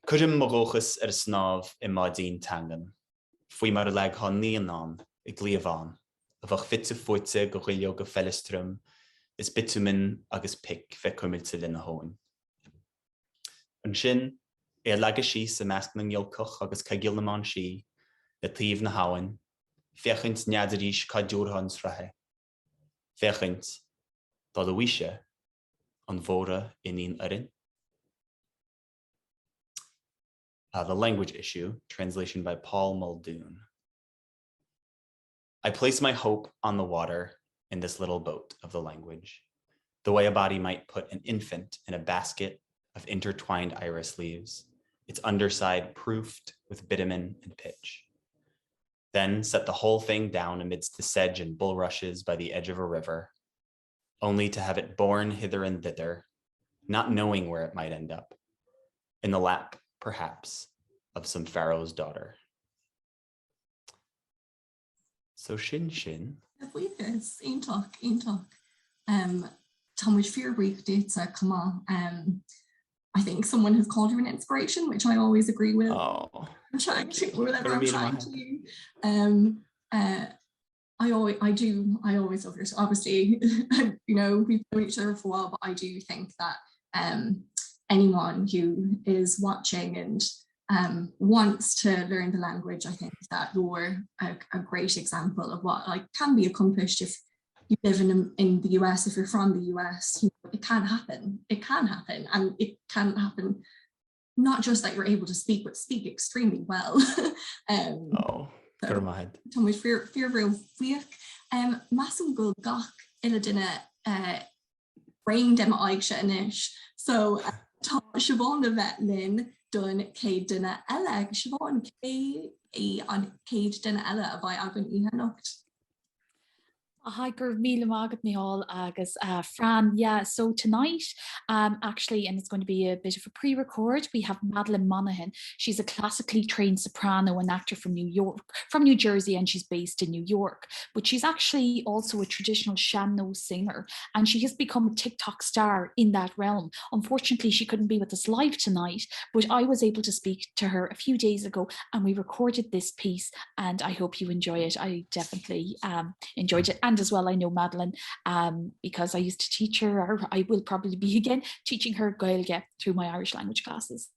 Cujim Morochus Snov Imadin Tangan, Fui Marlag Hon Neanon, Igliavan, a bheith fitte foite go chuileo go fellistrum, is bitumen agus pic bheith cuimilte lena hóin. An sin, leaga sí sa measc na ngeolcoch agus caigil naán sí, le taobh na hain, fechaint neadaríis cá dúrtha an srathe. Fechaint, dá a bhuise, an bhóra iníon oireann. The language issue, translation by Paul Muldoon. I place my hope on the water in this little boat of the language, the way a body might put an infant in a basket of intertwined iris leaves, its underside proofed with bitumen and pitch. Then set the whole thing down amidst the sedge and bulrushes by the edge of a river, only to have it borne hither and thither, not knowing where it might end up, in the lap, perhaps, of some pharaoh's daughter. So Shin. Bhuichas, Iontalk. Támuid fearbríocht déta, come on. I think someone has called you an inspiration, which I always agree with. Oh. I'm trying to do. I always love yours. Obviously, you know, we've known each other for a while, but I do think that anyone who is watching and wants to learn the language, I think that you're a great example of what can be accomplished if you live in the US. If you're from the US, you know, it can happen. It can happen, and it can happen. Not just that you're able to speak, but speak extremely well. Támuid fearbhreail bhuiach. Massam go gach ila duine brain dem aigse inis. So tá Siobhan a bheith linn dun céad duine eile. Siobhan, an céad duine eile a bhaid agan ihe nocht. Hi, gur míle mágad míall agus Fran. Yeah, so tonight, actually, and it's going to be a bit of a pre-record, we have Madeleine Monaghan. She's a classically trained soprano and actor from New Jersey, and she's based in New York. But she's actually also a traditional sean-nós singer, and she has become a TikTok star in that realm. Unfortunately, she couldn't be with us live tonight, but I was able to speak to her a few days ago, and we recorded this piece, and I hope you enjoy it. I definitely enjoyed it. And as well, I know Madeleine because I used to teach her, or I will probably be again teaching her Gaeilge through my Irish language classes.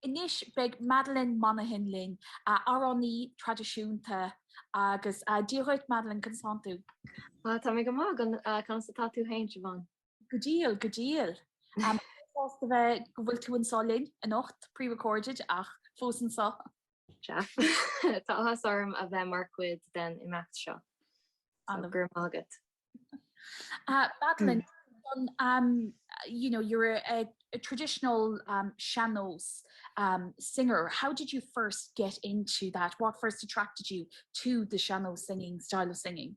Inis beg Madeleine Monaghan linn arání tradiisiúnta agus díocht Madeleine consantu. Tá mé go má gan constatá tú hain Siobhan. Go díal. Fásta bheith go bhfuil tú an sálinn a nocht pre-recorded ach fós an sá. Jeff. Tá hasarm a bheith marcuid den imeacht seo. Gur mágad. Madeleine, you know, you're a traditional sean-nós singer. How did you first get into that? What first attracted you to the sean-nós singing, style of singing?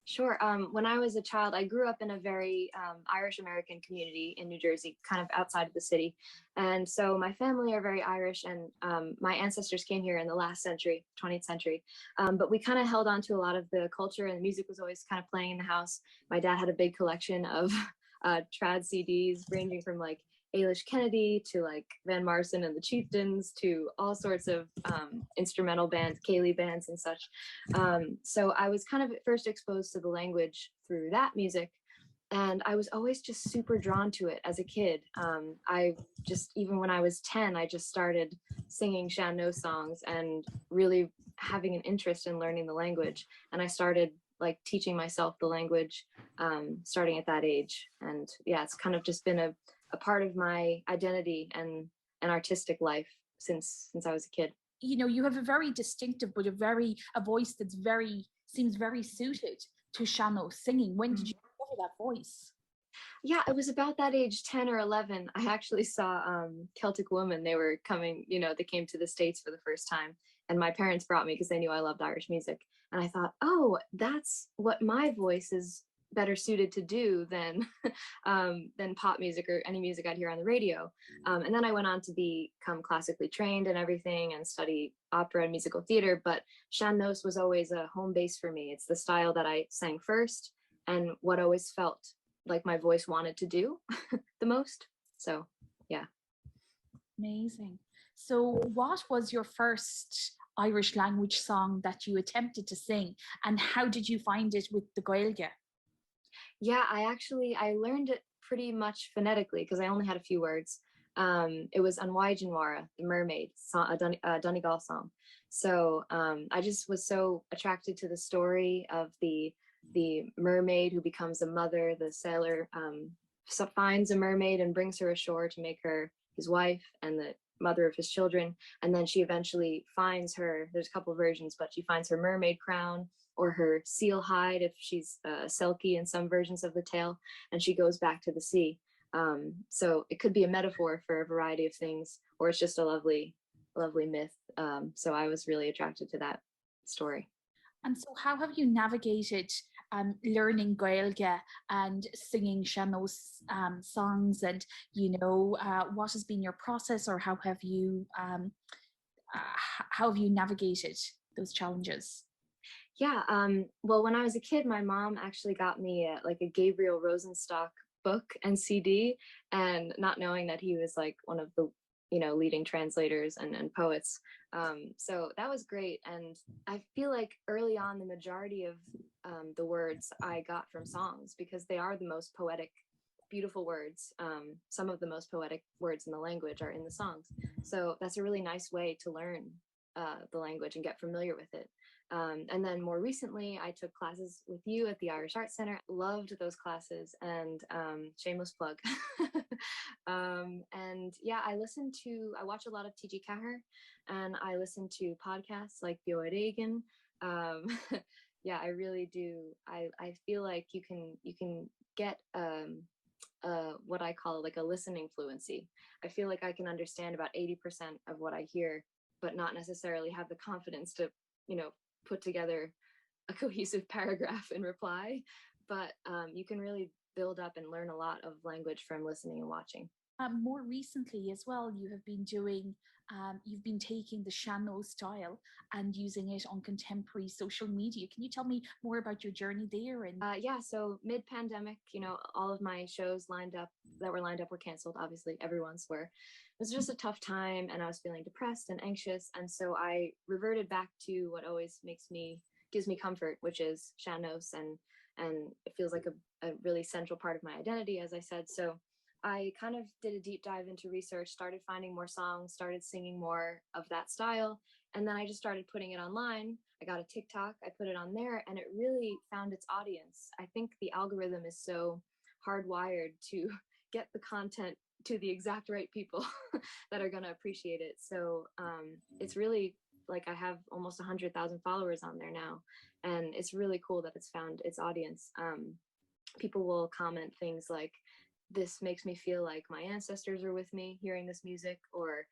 Sure. When I was a child, I grew up in a very Irish-American community in New Jersey, kind of outside of the city. And so my family are very Irish, and my ancestors came here in the last century, 20th century. But we kind of held on to a lot of the culture, and the music was always kind of playing in the house. My dad had a big collection of trad CDs ranging from like Ailish Kennedy to like Van Morrison and the Chieftains to all sorts of instrumental bands, Gaeilge bands and such. So I was kind of first exposed to the language through that music, and I was always just super drawn to it as a kid. I just, even when I was 10, I just started singing sean-nós songs and really having an interest in learning the language. And I started like teaching myself the language starting at that age. And yeah, it's kind of just been a part of my identity and an artistic life since I was a kid. You know, you have a very distinctive, but a voice that's seems very suited to sean-nós singing. When did you discover that voice? Yeah, it was about that age, 10 or 11. I actually saw Celtic Woman. They were coming, you know, they came to the States for the first time. And my parents brought me because they knew I loved Irish music. And I thought, oh, that's what my voice is better suited to do than pop music or any music I'd hear on the radio. And then I went on to become classically trained and everything and study opera and musical theater, but sean-nós was always a home base for me. It's the style that I sang first and what I always felt like my voice wanted to do the most. So yeah. Amazing. So what was your first Irish language song that you attempted to sing, and how did you find it with the Gaeilge? Yeah, I learned it pretty much phonetically because I only had a few words. It was Nua-Eabhrac, the mermaid song, a Donegal song. So I just was so attracted to the story of the mermaid who becomes a mother. The sailor finds a mermaid and brings her ashore to make her his wife and the mother of his children. And then she eventually finds there's a couple versions, but she finds her mermaid crown or her seal hide if she's silky in some versions of the tale, and she goes back to the sea. So it could be a metaphor for a variety of things, or it's just a lovely myth. So I was really attracted to that story. And so how have you navigated learning Gaeilge and singing Sean's songs, and what has been your process, or how have you navigated those challenges? Yeah, well, when I was a kid, my mom actually got me a Gabriel Rosenstock book and CD, and not knowing that he was like one of the leading translators and poets. So that was great. And I feel like early on, the majority of the words I got from songs, because they are the most poetic, beautiful words. Some of the most poetic words in the language are in the songs. So that's a really nice way to learn the language and get familiar with it. And then more recently, I took classes with you at the Irish Arts Centre. Loved those classes, and shameless plug. And yeah, I watch a lot of TG Cahir, and I listen to podcasts like bi-lingual. Yeah, I really do. I feel like you can get what I call like a listening fluency. I feel like I can understand about 80% of what I hear, but not necessarily have the confidence to put together a cohesive paragraph in reply. But you can really build up and learn a lot of language from listening and watching. More recently as well, you've been taking the Sean style and using it on contemporary social media. Can you tell me more about your journey there? And yeah, so mid-pandemic, all of my shows that were lined up were canceled. Obviously, everyone's were. It was just a tough time, and I was feeling depressed and anxious, and so I reverted back to what always gives me comfort, which is Seanos, and it feels like a really central part of my identity, as I said. So I kind of did a deep dive into research, started finding more songs, started singing more of that style, and then I just started putting it online. I got a TikTok, I put it on there, and it really found its audience. I think the algorithm is so hardwired to get the content to the exact right people that are going to appreciate it. So it's really like I have almost 100,000 followers on there now, and it's really cool that it's found its audience. People will comment things like, this makes me feel like my ancestors are with me hearing this music, or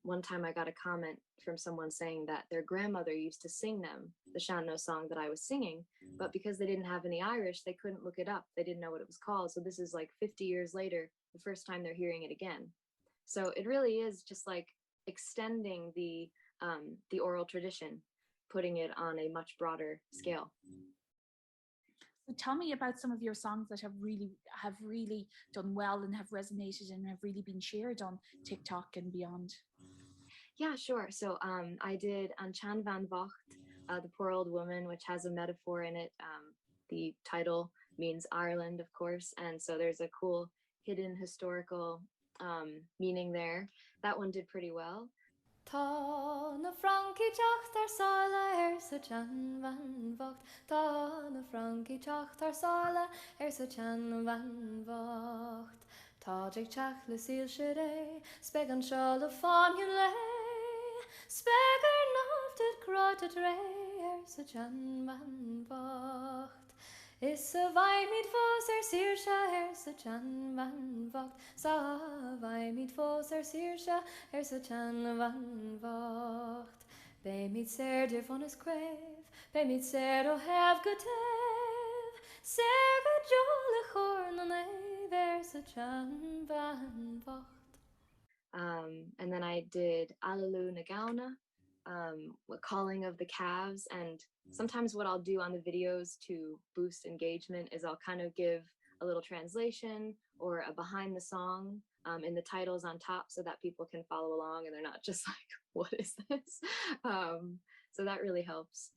one time I got a comment from someone saying that their grandmother used to sing them the Sean song that I was singing, but because they didn't have any Irish, they couldn't look it up. They didn't know what it was called. So this is like 50 years later, the first time they're hearing it again. So it really is just like extending the oral tradition, putting it on a much broader scale. So tell me about some of your songs that have really done well and have resonated and have really been shared on TikTok and beyond. Yeah, sure. So I did An Teann Féin Bhocht, the poor old woman, which has a metaphor in it. The title means Ireland, of course, and so there's a cool hidden historical meaning there. That one did pretty well. Tá na Frankie teach sála sa Teann Féin Bhocht. Tá na Frankie teach sála sa Teann Féin Bhocht. Tá ag teach le síl sé ré, speg an seáil a fáin le. Spegar náfted craic ré sa Teann Féin Bhocht. Is a bhaimid fós sír se sa Teann Féin Bhocht. Sa bhaimid fós sír se sa Teann Féin Bhocht. Bé míid sér dir fan is craic, bé míid sér ó hef go tef, sér go jola chór na éver sa Teann Féin Bhocht. And then I did Alleluia na Gauna, calling of the calves, and sometimes what I'll do on the videos to boost engagement is I'll kind of give a little translation or a behind the song in the titles on top so that people can follow along and they're not just like, what is this? So that really helps.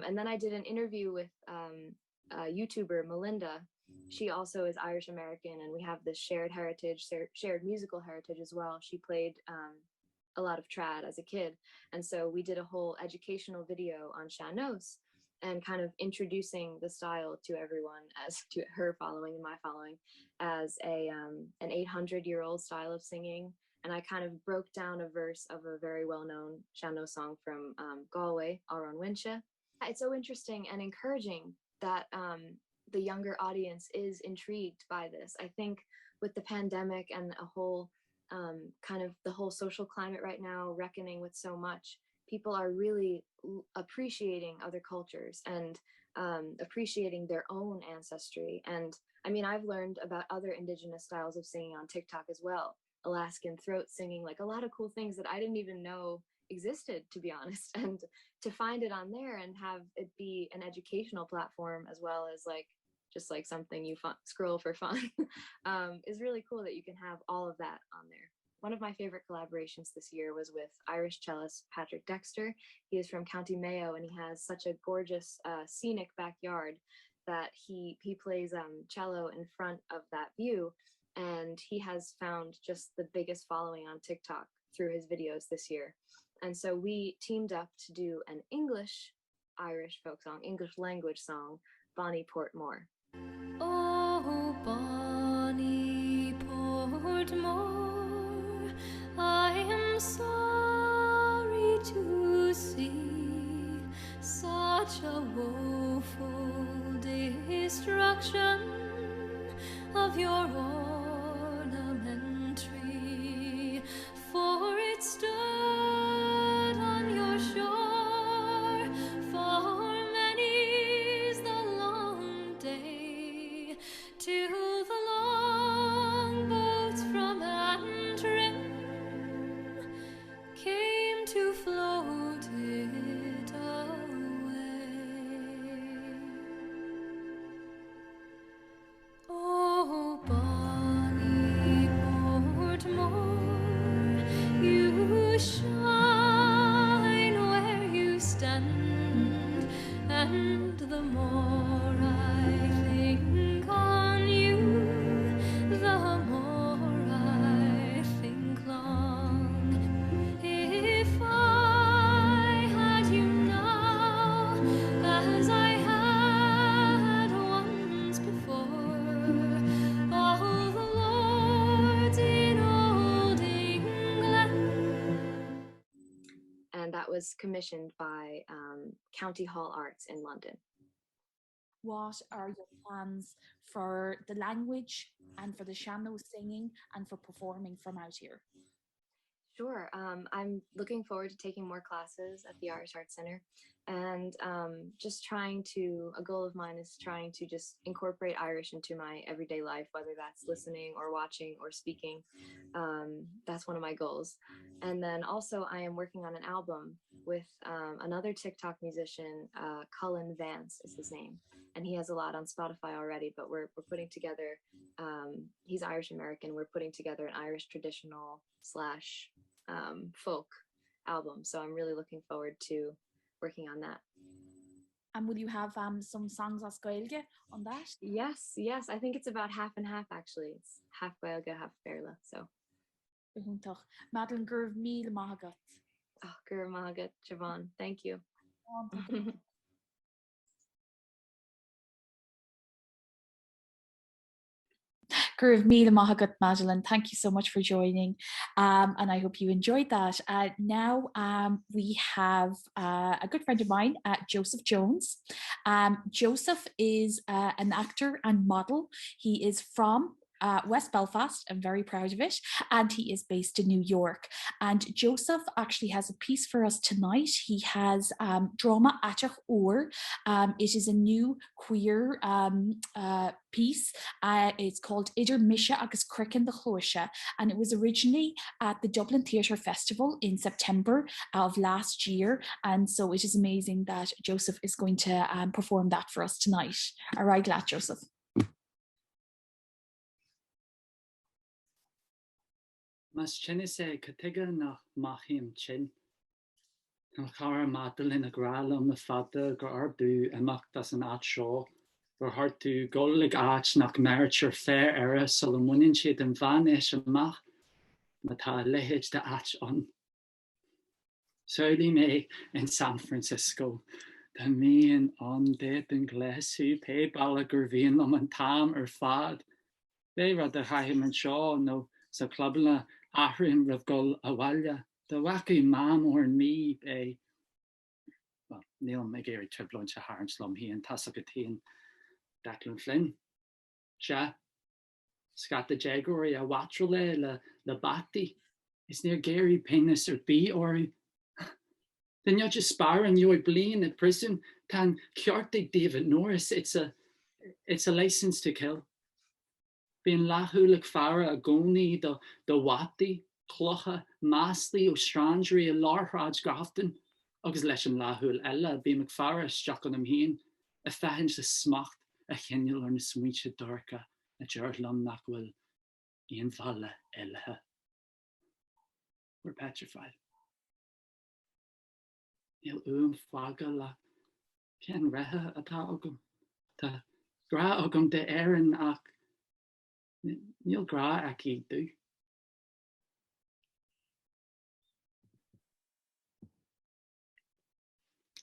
And then I did an interview with YouTuber Melinda. She also is Irish American, and we have this shared heritage, shared musical heritage as well. She played a lot of trad as a kid, and so we did a whole educational video on seanfhocal and kind of introducing the style to everyone, as to her following and my following, as an 800-year-old style of singing. And I kind of broke down a verse of a very well-known seanfhocal song from Galway, Aron Winche. It's so interesting and encouraging that the younger audience is intrigued by this. I think with the pandemic and a whole kind of the whole social climate right now, reckoning with so much, people are really appreciating other cultures and appreciating their own ancestry. And I mean, I've learned about other indigenous styles of singing on TikTok as well. Alaskan throat singing, like a lot of cool things that I didn't even know existed, to be honest. And to find it on there and have it be an educational platform as well as like just like something you scroll for fun is really cool that you can have all of that on there. One of my favorite collaborations this year was with Irish cellist Patrick Dexter. He is from County Mayo, and he has such a gorgeous scenic backyard that he plays cello in front of that view, and he has found just the biggest following on TikTok through his videos this year. And so we teamed up to do an English Irish folk song, English language song, Bonnie Portmore. Oh, Bonnie Portmore, I am sorry to see such a woeful destruction of your ornamentry, for it stood on your shore for many's the long day, till the long boats from Antrim came to float it away. was commissioned by County Hall Arts in London. What are your plans for the language and for the seanfhocal singing and for performing from out here? Sure. I'm looking forward to taking more classes at the Irish Arts Center, and just a goal of mine is trying to just incorporate Irish into my everyday life, whether that's listening or watching or speaking. That's one of my goals. And then also I am working on an album with another TikTok musician, Cullen Vance is his name. And he has a lot on Spotify already, but we're putting together, he's Irish American, we're putting together an Irish traditional / folk album. So I'm really looking forward to working on that. And will you have some songs as Gaeilge on that? Yes, I think it's about half and half actually. It's half Gaeilge, half Béarla, so. Madeleine, gur míle maith agat. Oh, gur maith agat, Siobhan, thank you. Gur míle maith agat, Madeleine. Thank you so much for joining, and I hope you enjoyed that. Now we have a good friend of mine, Joseph Jones. Joseph is an actor and model. He is from West Belfast. I'm very proud of it, and he is based in New York. And Joseph actually has a piece for us tonight. He has Drama Atach Or. It is a new queer piece. It's called Idir Misha agus Craic in the Chluaise, and it was originally at the Dublin Theatre Festival in September of last year. And so it is amazing that Joseph is going to perform that for us tonight. All right, glad Joseph. Mas chinne sé catige nach machim chin. An chara Madeleine a grala me fada gur arbu amach das an at shaw. Gur hart tu golig at nach meriture fair era Salon siad an van ish amach. Mata lehid de at on. Soli me in San Francisco. Da me on det en glesu pe bala gur vien an tam fad. They rad the haim and shaw no so clubla ahrim ravgol awalya. The wacky mam or me be well, Neil McGarry triplon to Harn Slum he and Tassagateen Declan Flynn. Sha Scat the Jaguari a watrole la batti. It's near Gary Penis or B or then you're just sparring you bleeding at prison tan Kjortig David Norris. It's a license to kill. Being lahulik fara a goni the wati clocha masli o strandry a larhraj grafton agus leshem lahul ella be McFara struck on him heen a fahinge the smacht a genial or a sweet darka a jarlam nakwil Ian Falla ella. We're petrified. Il faga la ken reha atagum ta gra ogum de Aaron ak Neil gra aki do.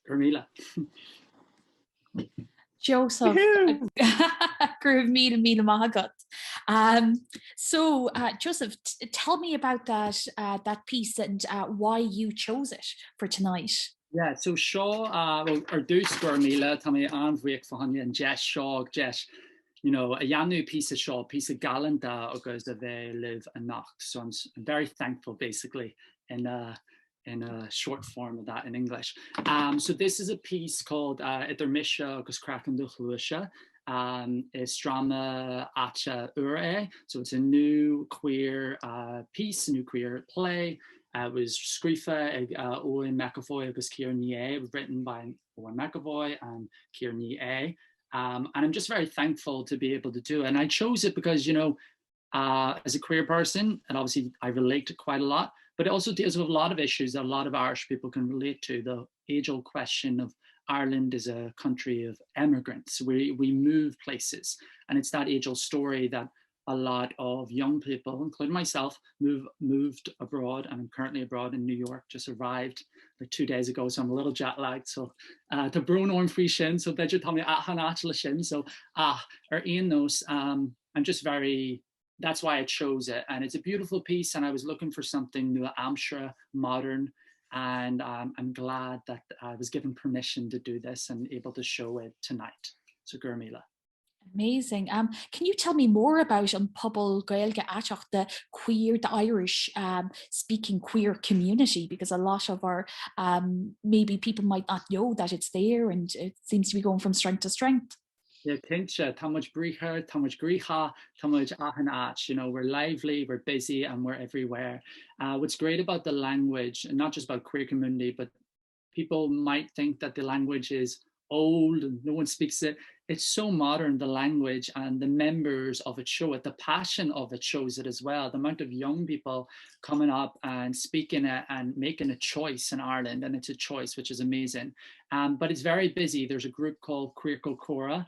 Carmela. Joseph, Groove míle maith agat. So, Joseph, tell me about that piece and why you chose it for tonight. Yeah, so Shaw, dús Carmela, tá mé anmhuiach fáinne and Jess Shaw, Jess, you know, a Yanu piece of Shaw, piece of Galanda, because they live a nacht. So I'm very thankful, basically, in a short form of that in English. So this is a piece called Idir Misha agus Craic in the Chluaise. It's drama Acha Ure. So it's a new queer piece, a new queer play. It was Scrífa Owen McAvoy agus Ciar Ní, written by Owen McAvoy and Ciar Ní. And I'm just very thankful to be able to do it. And I chose it because, you know, as a queer person, and obviously I relate to quite a lot, but it also deals with a lot of issues that a lot of Irish people can relate to. The age-old question of Ireland is a country of emigrants. We move places, and it's that age-old story that a lot of young people, including myself, moved abroad, and I'm currently abroad in New York, just arrived like 2 days ago, so I'm a little jet lagged. So to Bruno and Free Shin, so Bedja told me Hanachla Shin, so or Ian knows, I'm just very, that's why I chose it. And it's a beautiful piece, and I was looking for something Nua-Eabhrac, modern, And I'm glad that I was given permission to do this and able to show it tonight. So gur míle. Amazing. Can you tell me more about pobl Gaeilge Ateach, the queer, the Irish speaking queer community? Because a lot of our, maybe people might not know that it's there, and it seems to be going from strength to strength. Yeah, Thintea, tá much bríchar, tá much grícha, tá much ahan ach. You know, we're lively, we're busy, and we're everywhere. What's great about the language, and not just about queer community, but people might think that the language is old and no one speaks it. It's so modern, the language, and the members of it show it. The passion of it shows it as well. The amount of young people coming up and speaking it and making a choice in Ireland, and it's a choice, which is amazing. But it's very busy. There's a group called Cura,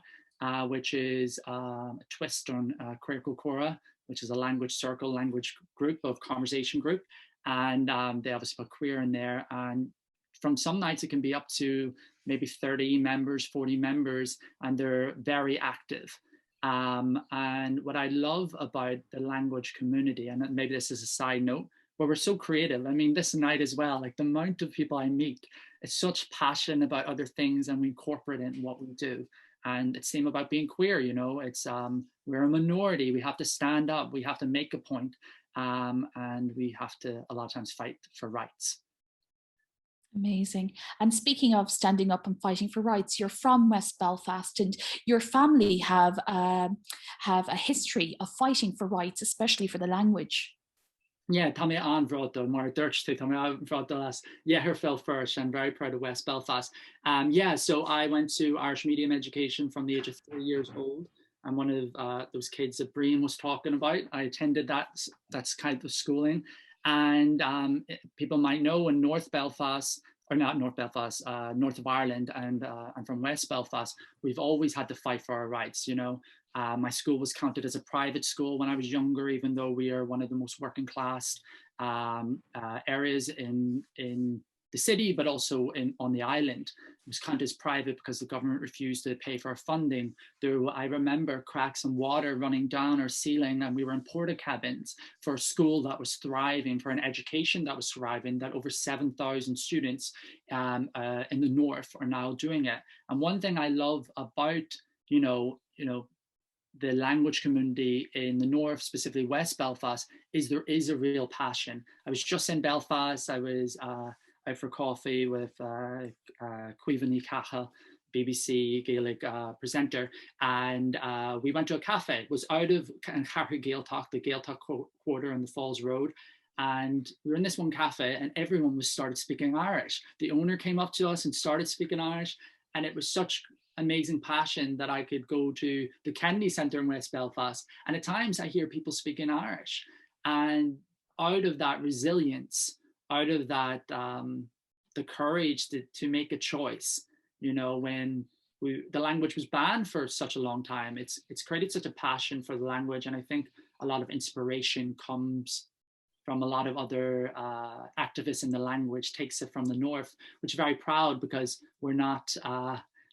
which is a twist on Cura, which is a language circle, language group of conversation group. And they have a spot queer in there. And from some nights it can be up to maybe 30 members, 40 members, and they're very active. And what I love about the language community, and maybe this is a side note, but we're so creative. I mean, this night as well, like the amount of people I meet, it's such passion about other things, and we incorporate it in what we do. And it's same about being queer, you know, it's we're a minority, we have to stand up, we have to make a point, and we have to a lot of times fight for rights. Amazing. And speaking of standing up and fighting for rights, you're from West Belfast, and your family have a history of fighting for rights, especially for the language. Yeah, tá mé anbhráta mar dúirt tá mé anbhráta las. Yeah, her fell first. I'm very proud of West Belfast. Yeah, so I went to Irish medium education from the age of 3 years old. I'm one of those kids that Brian was talking about. I attended that's kind of schooling. And people might know in North Belfast, or not North Belfast, North of Ireland, and I'm from West Belfast, we've always had to fight for our rights, you know. My school was counted as a private school when I was younger, even though we are one of the most working class areas in the city, but also on the island. It was counted as private because the government refused to pay for our funding. I remember cracks and water running down our ceiling, and we were in porta cabins for a school that was thriving, for an education that was thriving, that over 7,000 students in the north are now doing it. And one thing I love about, you know, the language community in the north, specifically West Belfast, is there is a real passion. I was just in Belfast. I was out for coffee with Cuivan Cacha, BBC Gaelic presenter, and we went to a cafe. It was out of Gaeltach, the Gaeltach quarter on the Falls Road. And we were in this one cafe, and everyone started speaking Irish. The owner came up to us and started speaking Irish, and it was such amazing passion that I could go to the Kennedy Centre in West Belfast, and at times I hear people speaking Irish, and out of that resilience, out of that the courage to make a choice, you know, when the language was banned for such a long time, it's created such a passion for the language. And I think a lot of inspiration comes from a lot of other activists in the language, takes it from the north, which is very proud, because we're not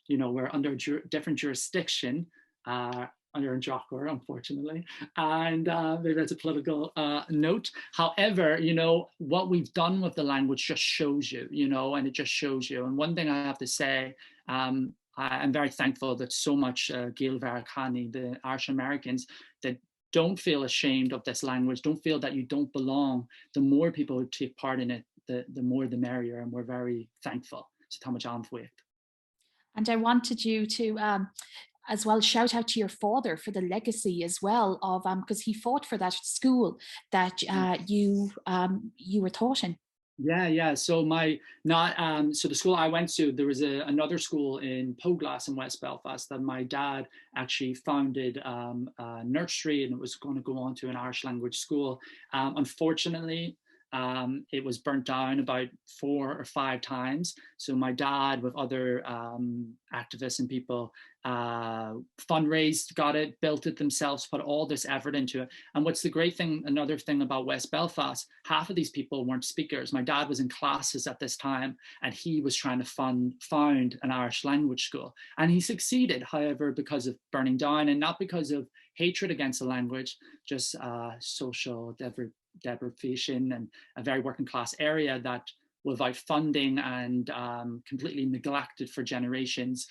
you know, we're under different jurisdiction, under Jocker, unfortunately, and maybe that's a political note. However, you know, what we've done with the language just shows you, you know, and it just shows you. And one thing I have to say, I'm very thankful that so much Gaeilge, the Irish Americans, that don't feel ashamed of this language, don't feel that you don't belong. The more people who take part in it, the more the merrier, and we're very thankful. So tá much anfuacht. And I wanted you to as well shout out to your father for the legacy as well of because he fought for that school that you were taught in. Yeah. So so the school I went to, there was another school in Poglass in West Belfast that my dad actually founded a nursery, and it was going to go on to an Irish language school. Unfortunately, it was burnt down about 4 or 5 times. So my dad, with other activists and people, fundraised, got it, built it themselves, put all this effort into it. And what's the great thing, another thing about West Belfast, half of these people weren't speakers. My dad was in classes at this time, and he was trying to found an Irish language school. And he succeeded, however, because of burning down, and not because of hatred against the language, just social deprivation and a very working class area that without funding and completely neglected for generations,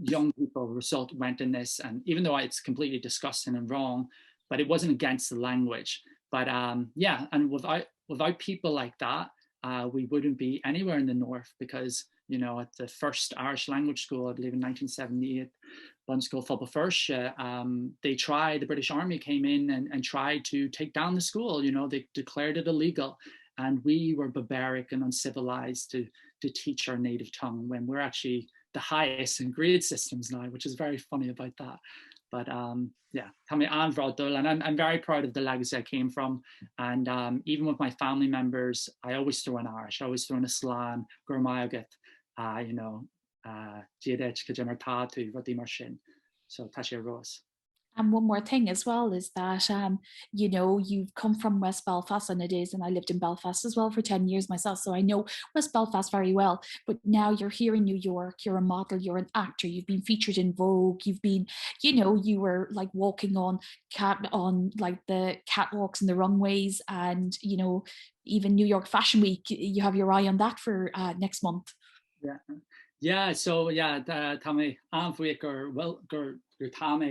young people went in this. And even though it's completely disgusting and wrong, but it wasn't against the language. But yeah, and without people like that, we wouldn't be anywhere in the north, because, you know, at the first Irish language school, I believe in 1978, London School Phobal the British Army came in and tried to take down the school. You know, they declared it illegal, and we were barbaric and uncivilized to teach our native tongue, when we're actually the highest in grade systems now, which is very funny about that. But yeah, and I'm very proud of the legacy I came from. And even with my family members, I always throw in Irish. I always throw in a Salon, you know, so Tasha Rose. And one more thing as well is that, you know, you've come from West Belfast, and I lived in Belfast as well for 10 years myself, so I know West Belfast very well. But now you're here in New York, you're a model, you're an actor, you've been featured in Vogue, you've been, you know, you were like walking on like the catwalks and the runways, and, you know, even New York Fashion Week, you have your eye on that for next month. Yeah, so yeah, Tommy, Tommy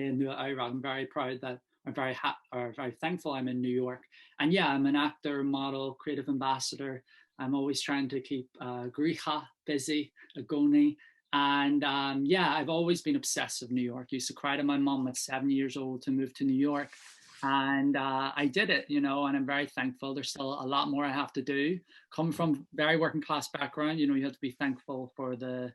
in Nua-Eabhrac. I'm very proud that I'm very thankful I'm in New York. And yeah, I'm an actor, model, creative ambassador. I'm always trying to keep Gricha busy, Agoni. And yeah, I've always been obsessed with New York. I used to cry to my mom at 7 years old to move to New York. And I did it, you know, and I'm very thankful. There's still a lot more I have to do. Come from very working class background, you know, you have to be thankful for the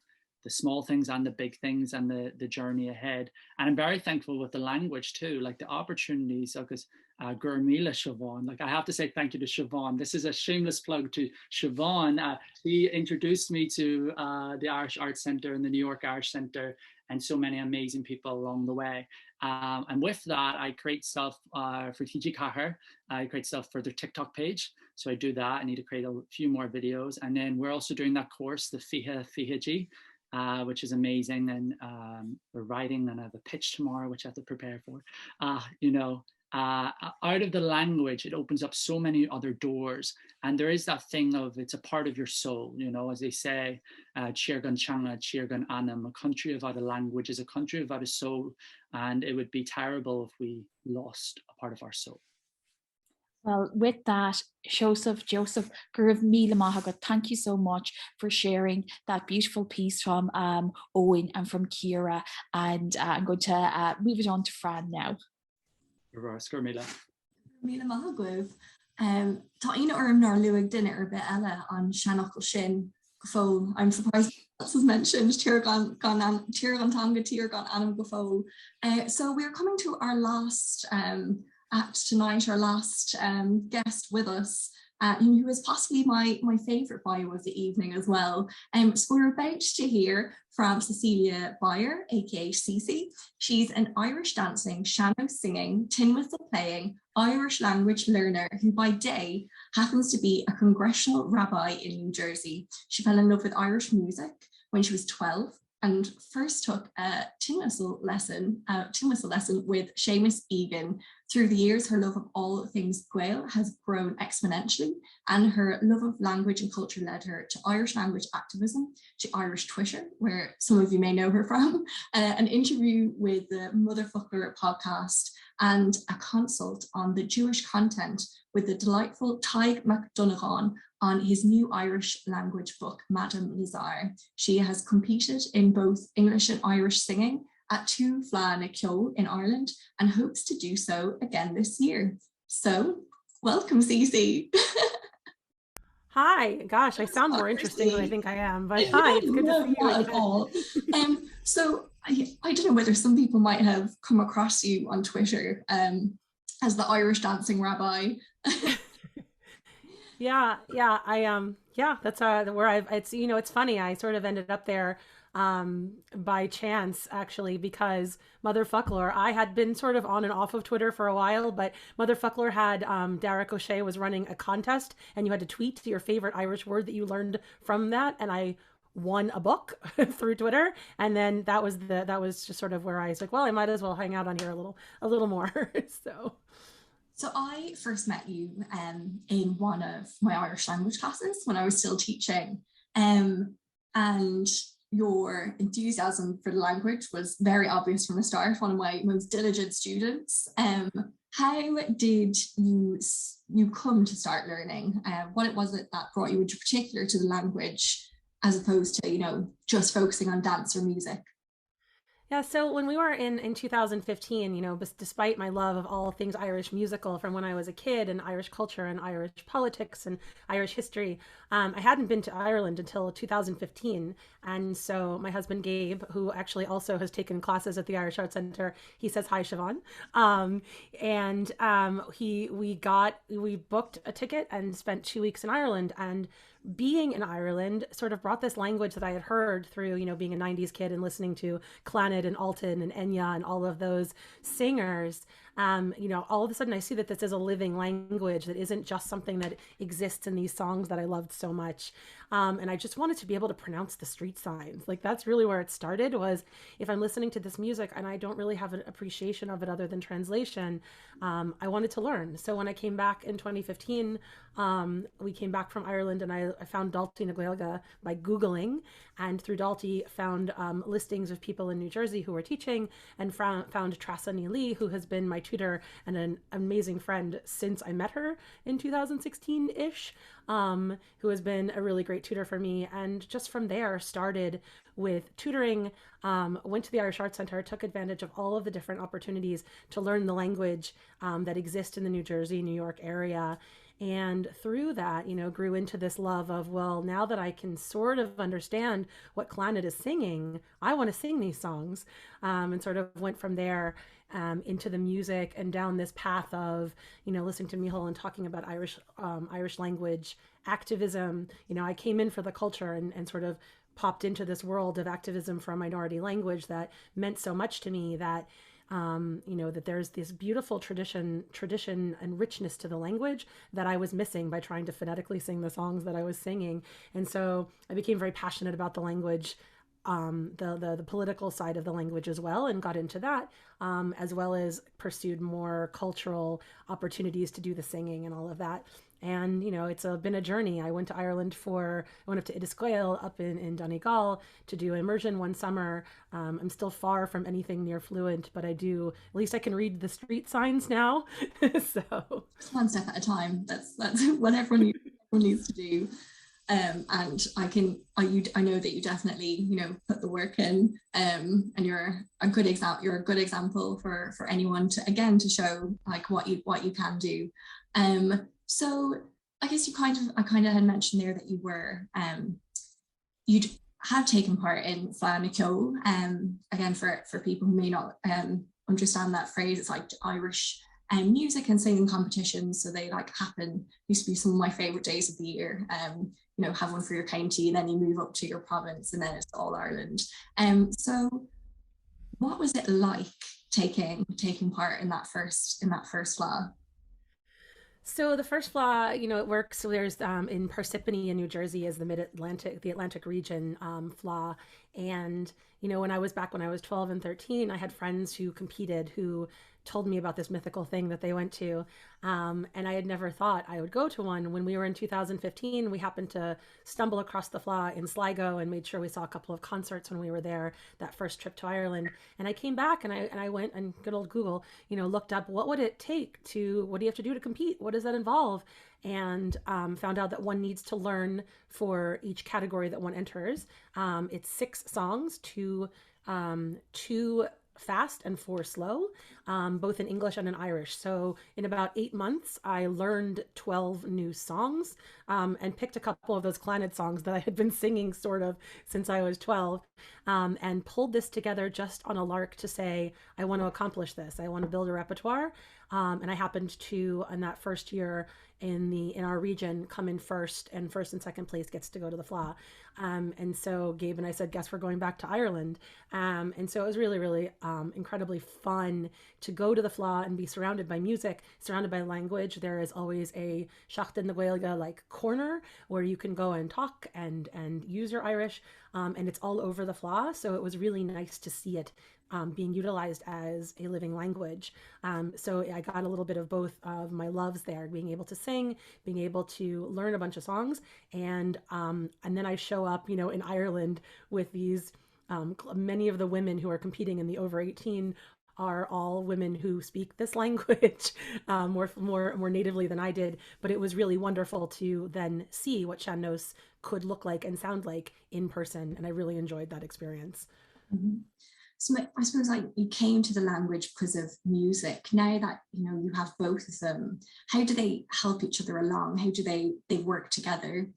small things and the big things and the journey ahead. And I'm very thankful with the language too, like the opportunities, because míle Siobhan, like I have to say thank you to Siobhan. This is a shameless plug to Siobhan. She introduced me to the Irish Arts Centre and the New York Irish Centre, and so many amazing people along the way. And with that, I create stuff for Thintea. I create stuff for their TikTok page. So I do that. I need to create a few more videos. And then we're also doing that course, the Fiha, which is amazing. And we're writing, and I have a pitch tomorrow, which I have to prepare for. You know, out of the language, it opens up so many other doors. And there is that thing of, it's a part of your soul, you know, as they say, Chirgan Changa, Chirgan Anam, a country without a language is a country without a soul. And it would be terrible if we lost a part of our soul. Well, with that, Joseph, Gurav míle maith, thank you so much for sharing that beautiful piece from Owen and from Kira. And I'm going to move it on to Fran now. Míle maith. Tá ina orm nar luig duine ar bit eile an seanfhocal sin go fóil. I'm surprised this was mentioned. Tír gan tanga, tír gan anam go fóil. So we're coming to our last act tonight, our last guest with us, who is possibly my favourite bio of the evening as well. So we're about to hear from Cecilia Byer, aka Cece. She's an Irish dancing, seanfhocal singing, tin whistle playing, Irish language learner who by day happens to be a congressional rabbi in New Jersey. She fell in love with Irish music when she was 12 and first took a tin whistle lesson with Seamus Egan. Through the years, her love of all things Gaeil has grown exponentially, and her love of language and culture led her to Irish language activism, to Irish Twitter, where some of you may know her from, an interview with the Motherfucker podcast, and a consult on the Jewish content with the delightful Taig McDonaghan on his new Irish language book, Madame Lazare. She has competed in both English and Irish singing at Tú Phla na Ceol in Ireland and hopes to do so again this year. So, welcome, Cece. Hi, gosh, I sound more interesting than I think I am, but hi, it's good to see you at all. So I don't know whether some people might have come across you on Twitter as the Irish dancing rabbi. Yeah, that's where it's funny. I sort of ended up there by chance, actually, because Motherfucker, I had been sort of on and off of Twitter for a while, but Motherfucker had Derek O'Shea was running a contest, and you had to tweet your favorite Irish word that you learned from that, and I won a book through Twitter, and then that was just sort of where I was like, well, I might as well hang out on here a little more. So So I first met you in one of my Irish language classes when I was still teaching, and your enthusiasm for the language was very obvious from the start, one of my most diligent students. How did you come to start learning? What was it that brought you in particular to the language, as opposed to, you know, just focusing on dance or music? Yeah, so when we were in 2015, you know, despite my love of all things Irish musical from when I was a kid, and Irish culture and Irish politics and Irish history, I hadn't been to Ireland until 2015. And so my husband Gabe, who actually also has taken classes at the Irish Arts Centre, he says hi, Siobhan. We booked a ticket and spent 2 weeks in Ireland. And being in Ireland sort of brought this language that I had heard through, you know, being a 90s kid and listening to Clannad and Alton and Enya and all of those singers. You know, all of a sudden I see that this is a living language that isn't just something that exists in these songs that I loved so much. And I just wanted to be able to pronounce the street signs. Like, that's really where it started, was if I'm listening to this music and I don't really have an appreciation of it other than translation, I wanted to learn. So when I came back in 2015, we came back from Ireland, and I found Dalty na Gaeilge by Googling, and through Dalty found listings of people in New Jersey who were teaching, and found Trasa Ní, who has been my tutor and an amazing friend since I met her in 2016-ish, who has been a really great tutor for me. And just from there started with tutoring, went to the Irish Arts Centre, took advantage of all of the different opportunities to learn the language that exist in the New Jersey, New York area. And through that, you know, grew into this love of, well, now that I can sort of understand what Clannad is singing, I want to sing these songs, and sort of went from there into the music and down this path of, you know, listening to Míle and talking about Irish language activism. You know, I came in for the culture and sort of popped into this world of activism for a minority language that meant so much to me, that you know, that there's this beautiful tradition and richness to the language that I was missing by trying to phonetically sing the songs that I was singing. And so I became very passionate about the language, the political side of the language as well, and got into that, as well as pursued more cultural opportunities to do the singing and all of that. And, you know, it's been a journey. I went to Ireland I went up to Gaeil up in Donegal to do immersion one summer. I'm still far from anything near fluent, but at least I can read the street signs now. So one step at a time. That's what everyone needs to do. And I know that you definitely, you know, put the work in, and you're a good example for anyone to show like what you can do. So I guess I kind of had mentioned there that you were you'd have taken part in Fáilte. Again, for people who may not understand that phrase, it's like Irish music and singing competitions. So they used to be some of my favorite days of the year. You know, have one for your county, and then you move up to your province, and then it's all Ireland. So what was it like taking part in that first fleadh? So the first fleadh, you know, it works. So there's in Parsippany in New Jersey is the Atlantic region fleadh. And, you know, when I was 12 and 13, I had friends who competed who told me about this mythical thing that they went to. And I had never thought I would go to one. When we were in 2015, we happened to stumble across the fleadh in Sligo and made sure we saw a couple of concerts when we were there, that first trip to Ireland. And I came back and I went, and good old Google, you know, looked up what do you have to do to compete? What does that involve? And found out that one needs to learn for each category that one enters. It's 6 songs, two fast and 4 slow, both in English and in Irish. So in about 8 months, I learned 12 new songs, and picked a couple of those Clannad songs that I had been singing sort of since I was 12, and pulled this together just on a lark to say, I want to accomplish this. I want to build a repertoire. And I happened to, in that first year in our region, come in first and second place gets to go to the fleadh. And so Gabe and I said, guess we're going back to Ireland. And so it was really, really incredibly fun to go to the fleadh and be surrounded by music, surrounded by language. There is always a Thinteán Féin like corner where you can go and talk and use your Irish. And it's all over the fleadh. So it was really nice to see it being utilized as a living language. So I got a little bit of both of my loves there, being able to sing, being able to learn a bunch of songs, and then I show up, in Ireland with these. Many of the women who are competing in the over 18 are all women who speak this language more natively than I did. But it was really wonderful to then see what sean-nós could look like and sound like in person, and I really enjoyed that experience. Mm-hmm. So I suppose like you came to the language because of music. Now that you have both of them, how do they help each other along? How do they work together?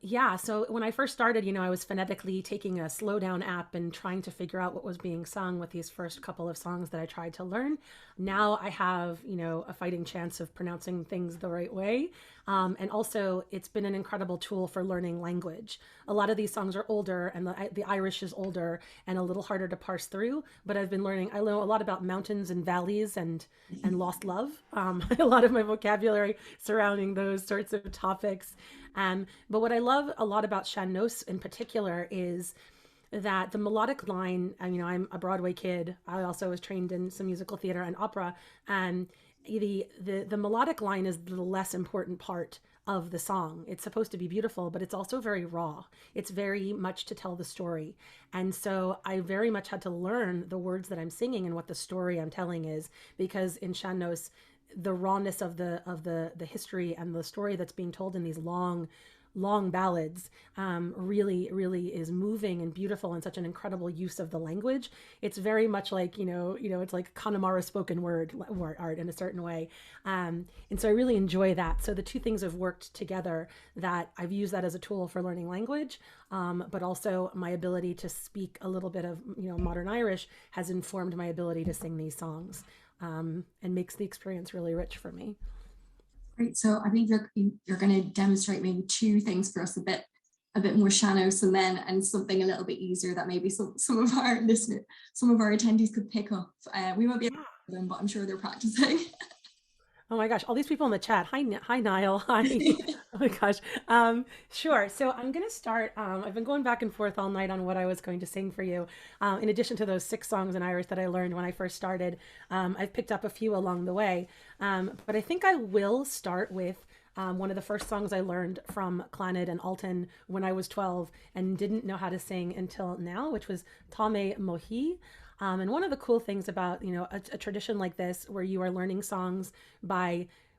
Yeah, so when I first started, I was phonetically taking a slow down app and trying to figure out what was being sung with these first couple of songs that I tried to learn. Now I have, a fighting chance of pronouncing things the right way. And also it's been an incredible tool for learning language. A lot of these songs are older, and the Irish is older and a little harder to parse through, but I know a lot about mountains and valleys and lost love. A lot of my vocabulary surrounding those sorts of topics. But what I love a lot about sean-nós in particular is that the melodic line, I'm a Broadway kid. I also was trained in some musical theater and opera. And the melodic line is the less important part of the song. It's supposed to be beautiful, but it's also very raw. It's very much to tell the story. And so I very much had to learn the words that I'm singing and what the story I'm telling is, because in sean-nós, the rawness of the history and the story that's being told in these long ballads really is moving and beautiful, and such an incredible use of the language. It's very much like it's like Connemara spoken word art in a certain way, and so I really enjoy that. So the two things have worked together, that I've used that as a tool for learning language, but also my ability to speak a little bit of modern Irish has informed my ability to sing these songs. And makes the experience really rich for me. Great. So I think you're going to demonstrate maybe two things for us, a bit more sean-nós, and something a little bit easier that maybe some of our listeners, some of our attendees could pick up. We won't be able to hear them, but I'm sure they're practicing. Oh my gosh, all these people in the chat. Hi Niall. Hi. Oh my gosh. Sure. So I'm going to start. I've been going back and forth all night on what I was going to sing for you. In addition to those 6 songs in Irish that I learned when I first started, I've picked up a few along the way. But I think I will start with one of the first songs I learned from Clannad and Alton when I was 12 and didn't know how to sing until now, which was Táime Mohi. And one of the cool things about, a tradition like this, where you are learning songs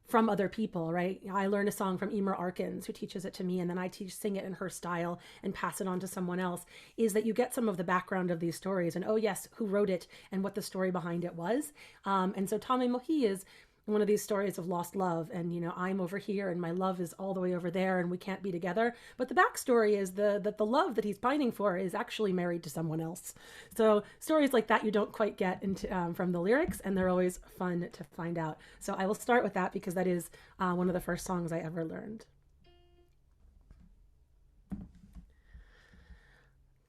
from other people, right? I learn a song from Emer Arkins, who teaches it to me, and then I sing it in her style and pass it on to someone else, is that you get some of the background of these stories and, oh yes, who wrote it and what the story behind it was. And so Táime Mohi is one of these stories of lost love, and I'm over here and my love is all the way over there and we can't be together, but the backstory is that the love that he's pining for is actually married to someone else. So stories like that you don't quite get into from the lyrics, and they're always fun to find out. So I will start with that because that is one of the first songs I ever learned.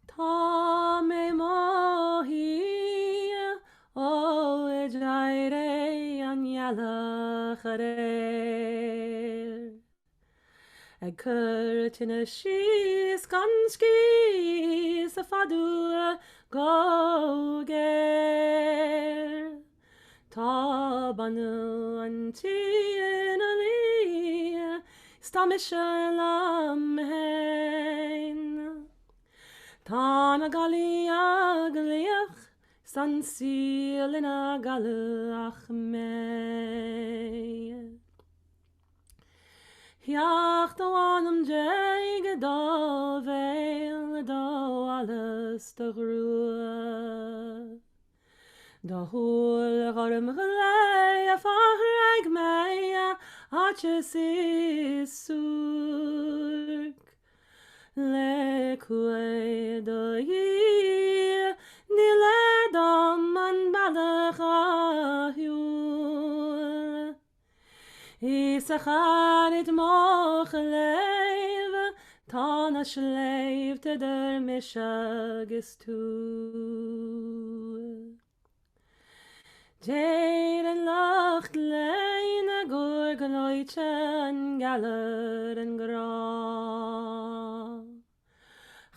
Táime Mohi o ejaire anyala chare ag curtin she's ganski sa fadu go ger tá banu anti ali stamishalam hein tá na gali agliach San sílina galach me. Hiach do anam jeige do veil do alles de grua. Do hul gorm gelei a fachreig mei aches is surk. Le kwe do yi Nile dom an balach ahiul Isacharit moch leiv Tana shleiv teder mishages tu Jade lacht leine gur galoichen galler en gra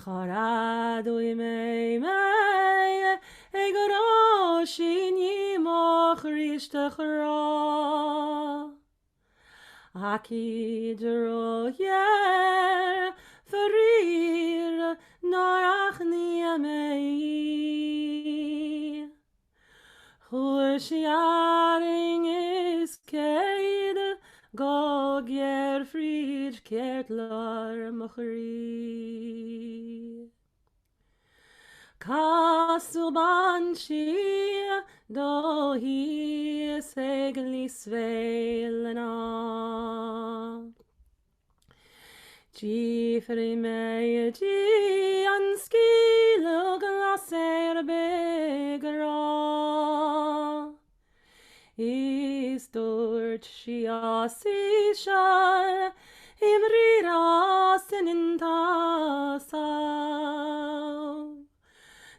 Charadu mei ishtachra. Aki droyer verir narach niamei. Husharing is céad go ger fried kertlar machri. Kasuban shi do hi segli svelna. Gifri mei gi anski luglaser begra. Is dort shi asishal imri rasen in tasau.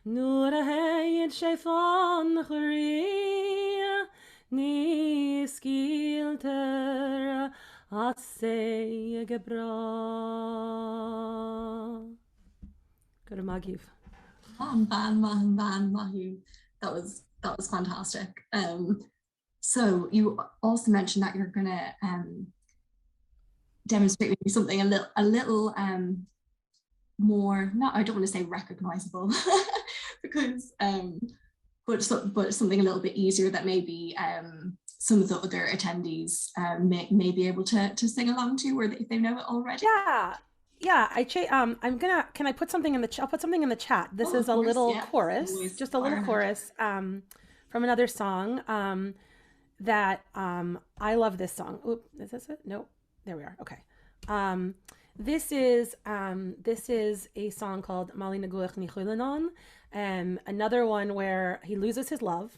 Nur heid shefan chri ni skilter asay gebra. Good magiv. That was fantastic. So you also mentioned that you're gonna demonstrate with me something a little more, not, I don't want to say recognizable because but something a little bit easier that maybe some of the other attendees may be able to sing along to, or if they know it already. Can I put something in the I'll put something in the chat. This is a little chorus, just a little chorus from another song that I love this song. Oop, is this it? Nope. There we are. Okay. This is a song called Mali Naguach Nichulanon, another one where he loses his love,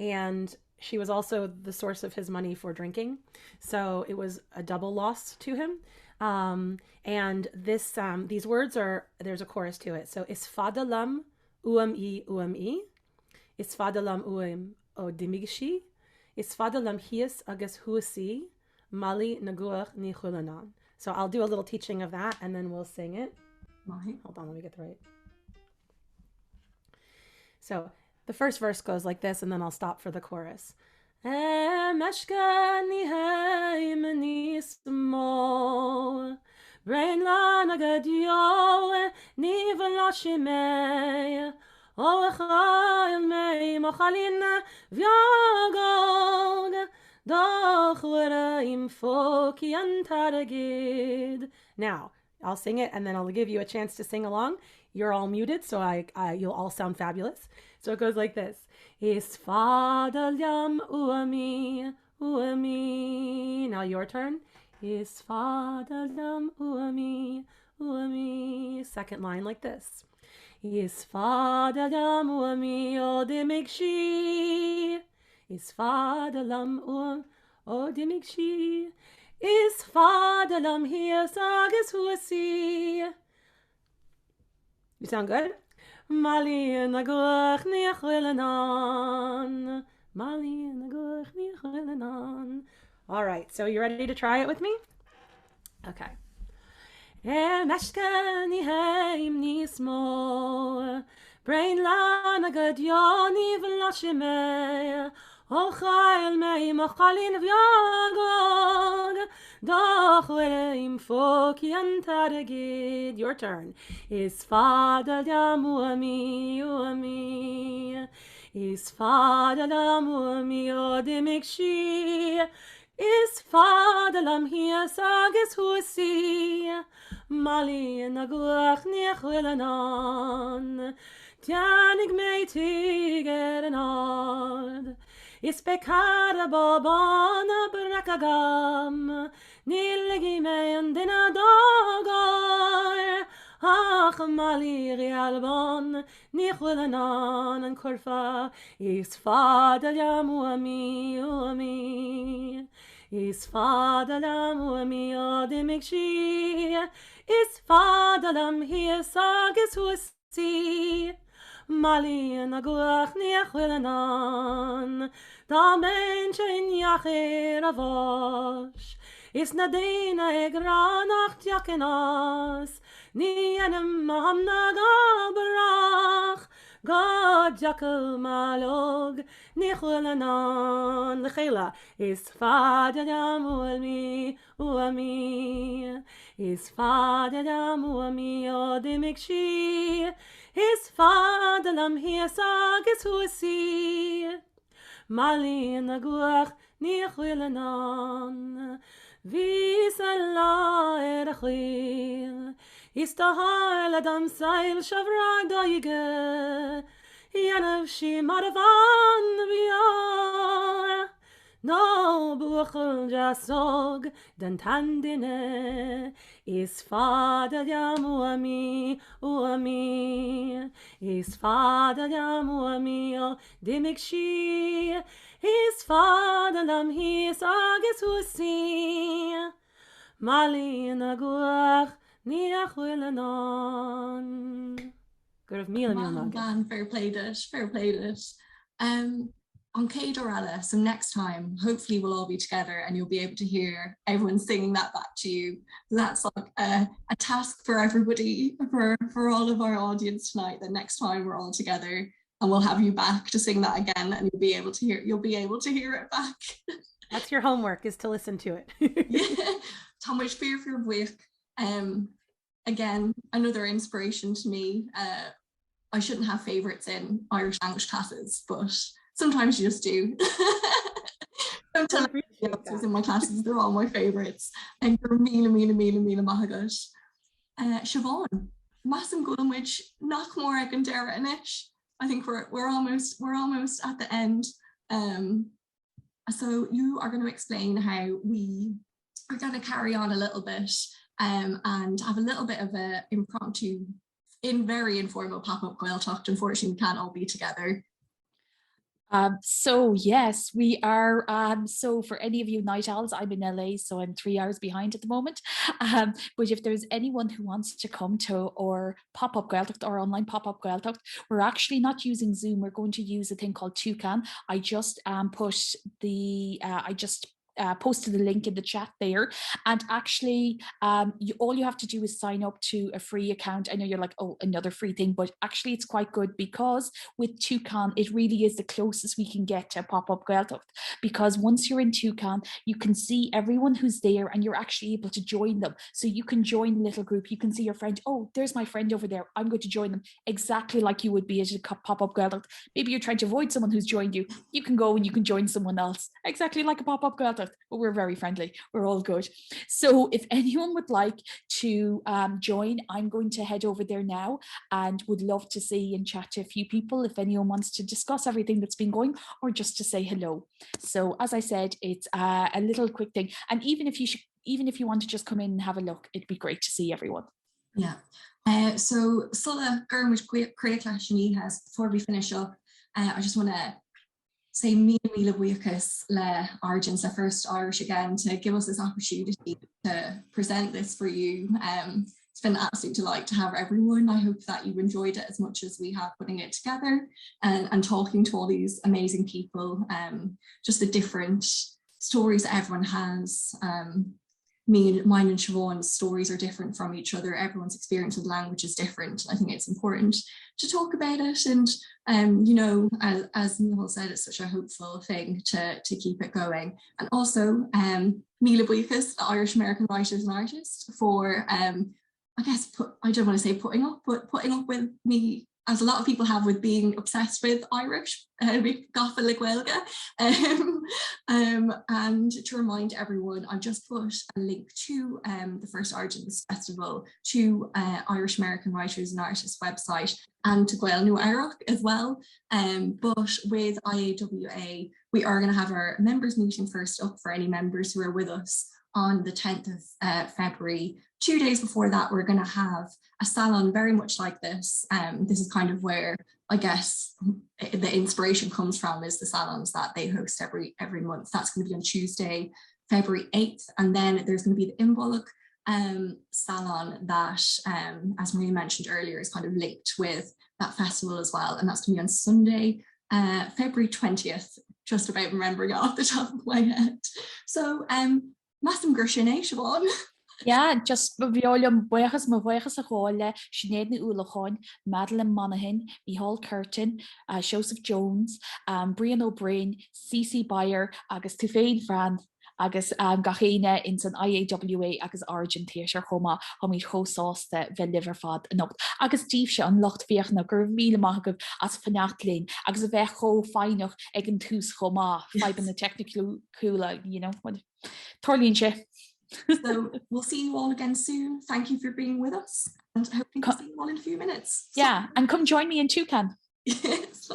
and she was also the source of his money for drinking, so it was a double loss to him. And these words there's a chorus to it. So isfadalam uam-i, isfadalam uam o dimigshi, isfadalam hias agus huasi, Mali Naguach Nichulanon. So I'll do a little teaching of that and then we'll sing it. Hold on, let me get the right. So the first verse goes like this, and then I'll stop for the chorus. Now, I'll sing it and then I'll give you a chance to sing along. You're all muted, so you'll all sound fabulous. So it goes like this. Isfadalam uami, uami. Now your turn. Isfadalam uami, uami. Second line like this. Isfadalam uami odimigshi. Isfadalam uam odimigshi. Isfadalam hias agus huasi. You sound good? Mali naguach nichulanon. Mali naguach nichulanon. All right, so you ready to try it with me? Okay. Meshkani heim nismo. Brain la nagad yoni v'lashimei. O chayil mei machalin v'yagog. Doch vereim foki antaragid. Your turn. Isfadalam uami, uami. Isfadalam uami odimikshi. Isfadalam hias agus huasi. Mali naguach nichulanon. Tianig mei tiger anod. Ispekara bobana brakagam. Nilgi mei andina dogar. Ach mali rialbon. Nichulanon and korfa. Isfadalam uami, uami. Isfadalam uami odimikshi. Isfadalam hias agus huasi. Mali naguach nichulanon. Da menschen yachir avosh. Is nadina egranach tyakenas. Ni enem maham nagabrach. God jackal malog nichulanon lechela is fadadam uami is fadadam uami odimikshi is fadalam hiasagis huasi Mali naguach nichulanon Visala erachil Istahar ladam sail shavra doige Yanav shimaravan biyar No buachel jasog dan tandine Is fada uami Is fada uami dimikshi Is fada lam his agis husi Mali naguach niachwilanon. Good of míle Man, fair played it. On céad orala, so next time, hopefully we'll all be together and you'll be able to hear everyone singing that back to you. That's like a task for everybody, for all of our audience tonight, that next time we're all together and we'll have you back to sing that again and you'll be able to hear it back. That's your homework, is to listen to it. Yeah. Tá much fear for your week. Again, another inspiration to me. I shouldn't have favourites in Irish language classes, but sometimes you just do. Don't tell me the in my classes, they're all my favourites. And you're míle maithagad. Siobhan, massam gulmid nach mór ag an deire inish. I think we're almost at the end. So you are going to explain how we are going to carry on a little bit and have a little bit of a impromptu, very informal pop-up Gaeil talk. Unfortunately, we can't all be together. So yes, we are. So for any of you night owls, I'm in LA, so I'm 3 hours behind at the moment. But if there's anyone who wants to come to our pop-up Gaeltacht or online pop-up Gaeltacht, we're actually not using Zoom. We're going to use a thing called Thinteán. I just posted the link in the chat there, and actually all you have to do is sign up to a free account. I know you're like, oh, another free thing, but actually it's quite good, because with Thinteán it really is the closest we can get to pop-up Gaeltacht, because once you're in Thinteán you can see everyone who's there and you're actually able to join them. So you can join the little group, you can see your friend, oh, there's my friend over there, I'm going to join them, exactly like you would be at a pop-up Gaeltacht. Maybe you're trying to avoid someone who's joined you, you can go and you can join someone else, exactly like a pop-up Gaeltacht. But we're very friendly, we're all good. So if anyone would like to join, I'm going to head over there now and would love to see and chat to a few people if anyone wants to discuss everything that's been going or just to say hello. So as I said, it's a little quick thing, and even if you want to just come in and have a look, it'd be great to see everyone. Yeah. So Sulla Gurmid Craic has, before we finish up, I just want to say míle buíochas le Argent, the first Irish again, to give us this opportunity to present this for you. It's been an absolute delight to have everyone. I hope that you enjoyed it as much as we have putting it together and talking to all these amazing people, just the different stories that everyone has. Mine and Siobhan's stories are different from each other. Everyone's experience with language is different. I think it's important to talk about it, and you know, as Neil said, it's such a hopeful thing to keep it going. And also míle buíochas, the Irish American writers and artists, for I guess I don't want to say putting up with me, as a lot of people have, with being obsessed with Irish, Gafa le Gaeilge. And to remind everyone, I've just put a link to the First Argents Festival, to Irish American Writers and Artists website, and to Gaeil Nua-Eabhrac as well. But with IAWA, we are going to have our members meeting first up for any members who are with us on the 10th of February. 2 days before that, we're going to have a salon very much like this. This is kind of where, I guess, the inspiration comes from, is the salons that they host every month. That's going to be on Tuesday, February 8th. And then there's going to be the Bilingual salon that, as Maria mentioned earlier, is kind of linked with that festival as well. And that's going to be on Sunday, February 20th, just about remembering it off the top of my head. So, massam gur sin, Siobhan. Yeah, just bheolum buchas má bhuichas a gháile, Sinead na Ullacháin, Madeline Monaghan, Micheál Curtin, Joseph Jones, Brian O'Brien, CC Bayer, agus Thinteán Féin, agus gachéine in san IAWA agus Argentéir chuma chumí chosáasta bheit liver fad an nocht. Agus díobh se an locht bhíoch na gur míle maithagah as fanachtlín, agus a bheith cho fáinach ag an tús chumá, feib an na technical coola, you know, Torlín se. So we'll see you all again soon. Thank you for being with us, and hopefully we'll see you all in a few minutes. Yeah, and come join me in Toucan. Yes.